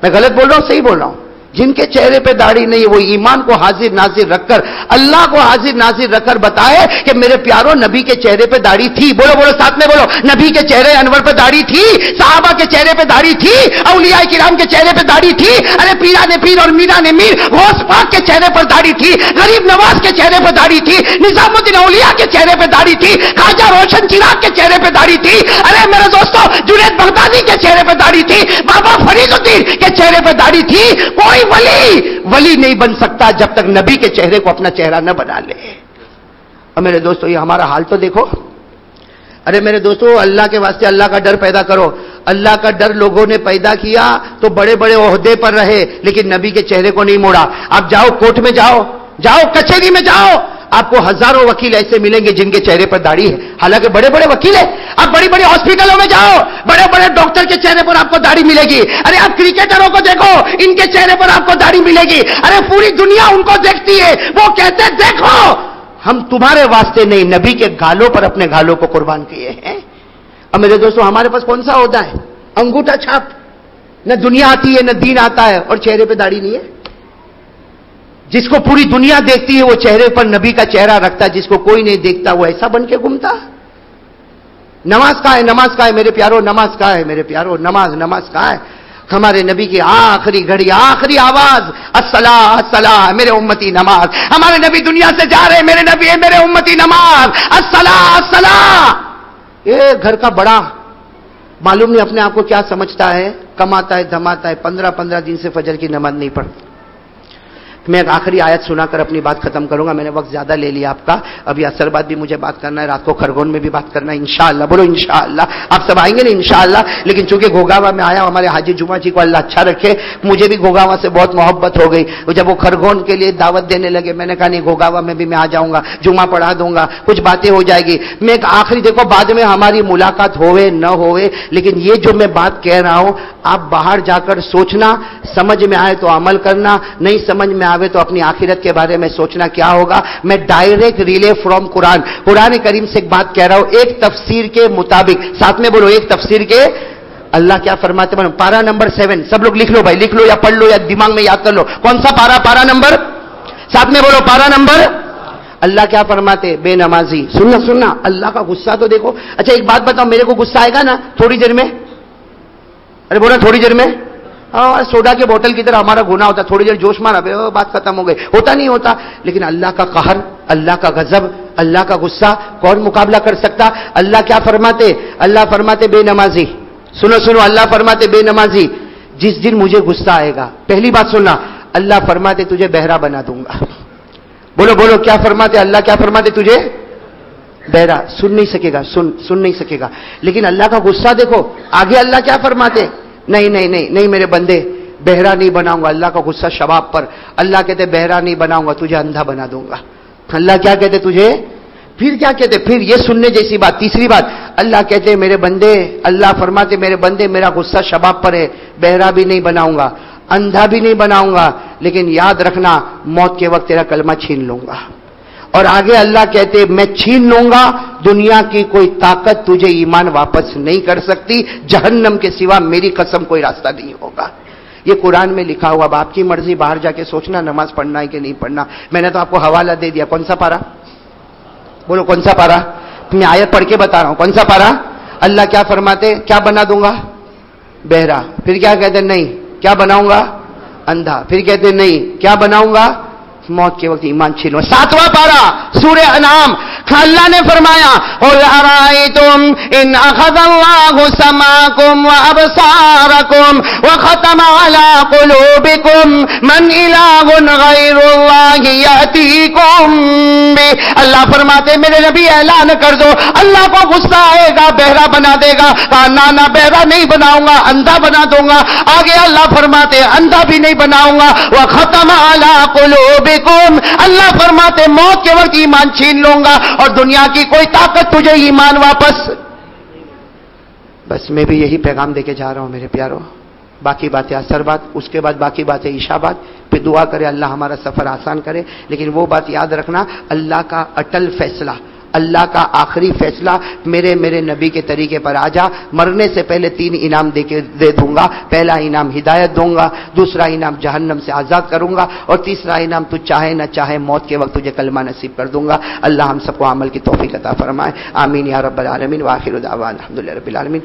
میں غلط بول رہا ہوں صحیح بول رہا ہوں؟ جن کے چہرے پہ داڑھی نہیں ہے وہ ایمان کو حاضر ناظر رکھ کر اللہ کو حاضر ناظر رکھ کر بتائے کہ میرے پیاروں نبی کے چہرے پہ داڑھی تھی. بولو بولو ساتھ میں بولو, نبی کے چہرے انور پہ داڑھی تھی, صحابہ کے چہرے پہ داڑھی تھی, اولیاء کرام کے چہرے پہ داڑھی تھی, ارے پیران پیر اور میران میر غوث پاک کے چہرے پر داڑھی تھی, غریب نواز کے چہرے پہ داڑھی تھی, نظام الدین اولیاء کے چہرے پہ داڑھی تھی, خواجہ روشن چراغ کے چہرے پہ داڑھی تھی, ارے میرے دوستو جنید بغدادی کے چہرے پہ داڑھی تھی, بابا فرید الدین کے چہرے پہ داڑھی تھی. کوئی ولی نہیں بن سکتا جب تک نبی کے چہرے کو اپنا چہرہ نہ بنا لے. اور میرے دوستو یہ ہمارا حال تو دیکھو. ارے میرے دوستو اللہ کے واسطے اللہ کا ڈر پیدا کرو. اللہ کا ڈر لوگوں نے پیدا کیا تو بڑے بڑے عہدے پر رہے لیکن نبی کے چہرے کو نہیں موڑا. آپ جاؤ کورٹ میں جاؤ کچہری میں جاؤ, آپ کو ہزاروں وکیل ایسے ملیں گے جن کے چہرے پر داڑھی ہے, حالانکہ بڑے بڑے وکیل ہیں. آپ بڑی بڑی ہاسپٹلوں میں جاؤ, بڑے بڑے ڈاکٹر کے چہرے پر آپ کو داڑھی ملے گی. ارے آپ کرکٹروں کو دیکھو, ان کے چہرے پر آپ کو داڑھی ملے گی. ارے پوری دنیا ان کو دیکھتی ہے, وہ کہتے ہیں دیکھو ہم تمہارے واسطے نہیں نبی کے گالوں پر اپنے گالوں کو قربان کیے ہیں. اب میرے دوستو ہمارے پاس کون سا ہوتا ہے؟ انگوٹھا چھاپ. نہ دنیا آتی ہے نہ دین آتا ہے اور چہرے پہ داڑھی نہیں ہے. جس کو پوری دنیا دیکھتی ہے وہ چہرے پر نبی کا چہرہ رکھتا ہے, جس کو کوئی نہیں دیکھتا وہ ایسا بن کے گھومتا. نماز کہاں ہے؟ نماز کہاں ہے میرے پیارو؟ نماز کہاں ہے میرے پیارو؟ نماز کہاں ہے؟ ہمارے نبی کی آخری گھڑی آخری آواز الصلاۃ الصلاۃ میرے امتی نماز. ہمارے نبی دنیا سے جا رہے, میرے نبی ہے میرے امتی نماز. الصلاۃ الصلاۃ. یہ گھر کا بڑا معلوم نہیں اپنے آپ کو کیا سمجھتا ہے, کماتا ہے دھماتا ہے, 15 دن سے فجر کی نماز نہیں پڑھتا. میں ایک آخری آیت سنا کر اپنی بات ختم کروں گا. میں نے وقت زیادہ لے لیا آپ کا. ابھی اثر بعد بھی مجھے بات کرنا ہے, رات کو خرگون میں بھی بات کرنا ہے انشاءاللہ. بولو انشاءاللہ. آپ سب آئیں گے نا انشاءاللہ. لیکن چونکہ گھوگاوا میں آیا, ہمارے حاجی جمعہ جی کو اللہ اچھا رکھے, مجھے بھی گھوگاوا سے بہت محبت ہو گئی. جب وہ خرگون کے لیے دعوت دینے لگے میں نے کہا نہیں گھوگاوا میں بھی میں آ جاؤں گا, جمعہ پڑھا دوں گا, کچھ باتیں ہو جائے گی. میں ایک آخری دیکھو بعد میں ہماری ملاقات ہوئے نہ ہوئے, لیکن یہ جو میں بات کہہ رہا ہوں آپ باہر جا کر سوچنا, سمجھ میں آئے تو عمل کرنا, نہیں سمجھ میں آئے تو اپنی آخرت کے بارے میں سوچنا کیا ہوگا. میں ڈائریکٹ ریلے فرام قرآن کریم سے ایک بات کہہ رہا ہوں, ایک تفسیر کے مطابق. ساتھ میں بولو ایک تفسیر کے. اللہ کیا فرماتے ہیں؟ پارا نمبر 7. سب لوگ لکھ لو بھائی, لکھ لو یا پڑھ لو یا دماغ میں یاد کر لو. کون سا پارا نمبر؟ ساتھ میں بولو پارا نمبر. اللہ کیا فرماتے؟ بے نمازی. سننا اللہ کا غصہ تو دیکھو. اچھا ایک بات بتاؤ, میرے کو غصہ آئے گا نا تھوڑی دیر میں؟ ارے بولا تھوڑی دیر میں. سوڈا کے بوتل کی طرح ہمارا گناہ ہوتا, تھوڑی دیر جوش مارا بات ختم ہو گئی, ہوتا نہیں ہوتا. لیکن اللہ کا قہر, اللہ کا غضب, اللہ کا غصہ کون مقابلہ کر سکتا؟ اللہ کیا فرماتے؟ اللہ فرماتے بے نمازی. سنو اللہ فرماتے بے نمازی, جس دن مجھے غصہ آئے گا, پہلی بات سننا, اللہ فرماتے تجھے بہرا بنا دوں گا. بولو کیا فرماتے؟ اللہ کیا فرماتے؟ تجھے بہرا, سن نہیں سکے گا, سن نہیں سکے گا. لیکن اللہ کا غصہ دیکھو آگے اللہ کیا فرماتے؟ نہیں میرے بندے بہرا نہیں بناؤں گا. اللہ کا غصہ شباب پر. اللہ کہتے بہرا نہیں بناؤں گا, تجھے اندھا بنا دوں گا. اللہ کیا کہتے تجھے؟ پھر کیا کہتے؟ پھر یہ سننے جیسی بات. تیسری بات اللہ کہتے میرے بندے, اللہ فرماتے میرے بندے میرا غصہ شباب پر ہے, بہرا بھی نہیں بناؤں گا, اندھا بھی نہیں بناؤں گا, لیکن یاد رکھنا موت کے وقت تیرا کلمہ چھین لوں گا. اور آگے اللہ کہتے میں چھین لوں گا, دنیا کی کوئی طاقت تجھے ایمان واپس نہیں کر سکتی, جہنم کے سوا میری قسم کوئی راستہ نہیں ہوگا. یہ قرآن میں لکھا ہوا. اب آپ کی مرضی, باہر جا کے سوچنا نماز پڑھنا ہے کہ نہیں پڑھنا. میں نے تو آپ کو حوالہ دے دیا. کون سا پارا؟ بولو کون سا پارا؟ میں آیت پڑھ کے بتا رہا ہوں. کون سا پارا؟ اللہ کیا فرماتے؟ کیا بنا دوں گا؟ بہرا. پھر کیا کہتے؟ نہیں کیا بناؤں گا؟ اندھا. پھر کہتے نہیں کیا بناؤں گا؟ موت کے وقت ایمان چھینو. 7واں پارا سورہ انعام. اللہ نے فرمایا قل ارائیتم ان اخذ اللہ سمعکم وابصارکم وختم علی قلوبکم من الہ غیر اللہ یأتیکم بہ. اللہ فرماتے میرے نبی اعلان کر دو, اللہ کو غصہ آئے گا بہرا بنا دے گا. کہا نہ بہرا نہیں بناؤں گا, اندھا بنا دوں گا. آگے اللہ فرماتے اندھا بھی نہیں بناؤں گا. وختم علی قلوبکم, اللہ فرماتے موت کے وقت ایمان چھین لوں گا اور دنیا کی کوئی طاقت تجھے ایمان واپس. بس میں بھی یہی پیغام دے کے جا رہا ہوں میرے پیاروں. باقی باتیں اثر بات, اس کے بعد باقی باتیں عشاء بات. پھر دعا کرے اللہ ہمارا سفر آسان کرے. لیکن وہ بات یاد رکھنا, اللہ کا اٹل فیصلہ, اللہ کا آخری فیصلہ میرے نبی کے طریقے پر آ جا، مرنے سے پہلے 3 انعام دے دوں گا۔ پہلا انعام ہدایت دوں گا، دوسرا انعام جہنم سے آزاد کروں گا، اور تیسرا انعام تو چاہے نہ چاہے موت کے وقت تجھے کلمہ نصیب کر دوں گا۔ اللہ ہم سب کو عمل کی توفیق عطا فرمائے، آمین یا رب العالمین، وآخر دعوانا الحمدللہ رب العالمین۔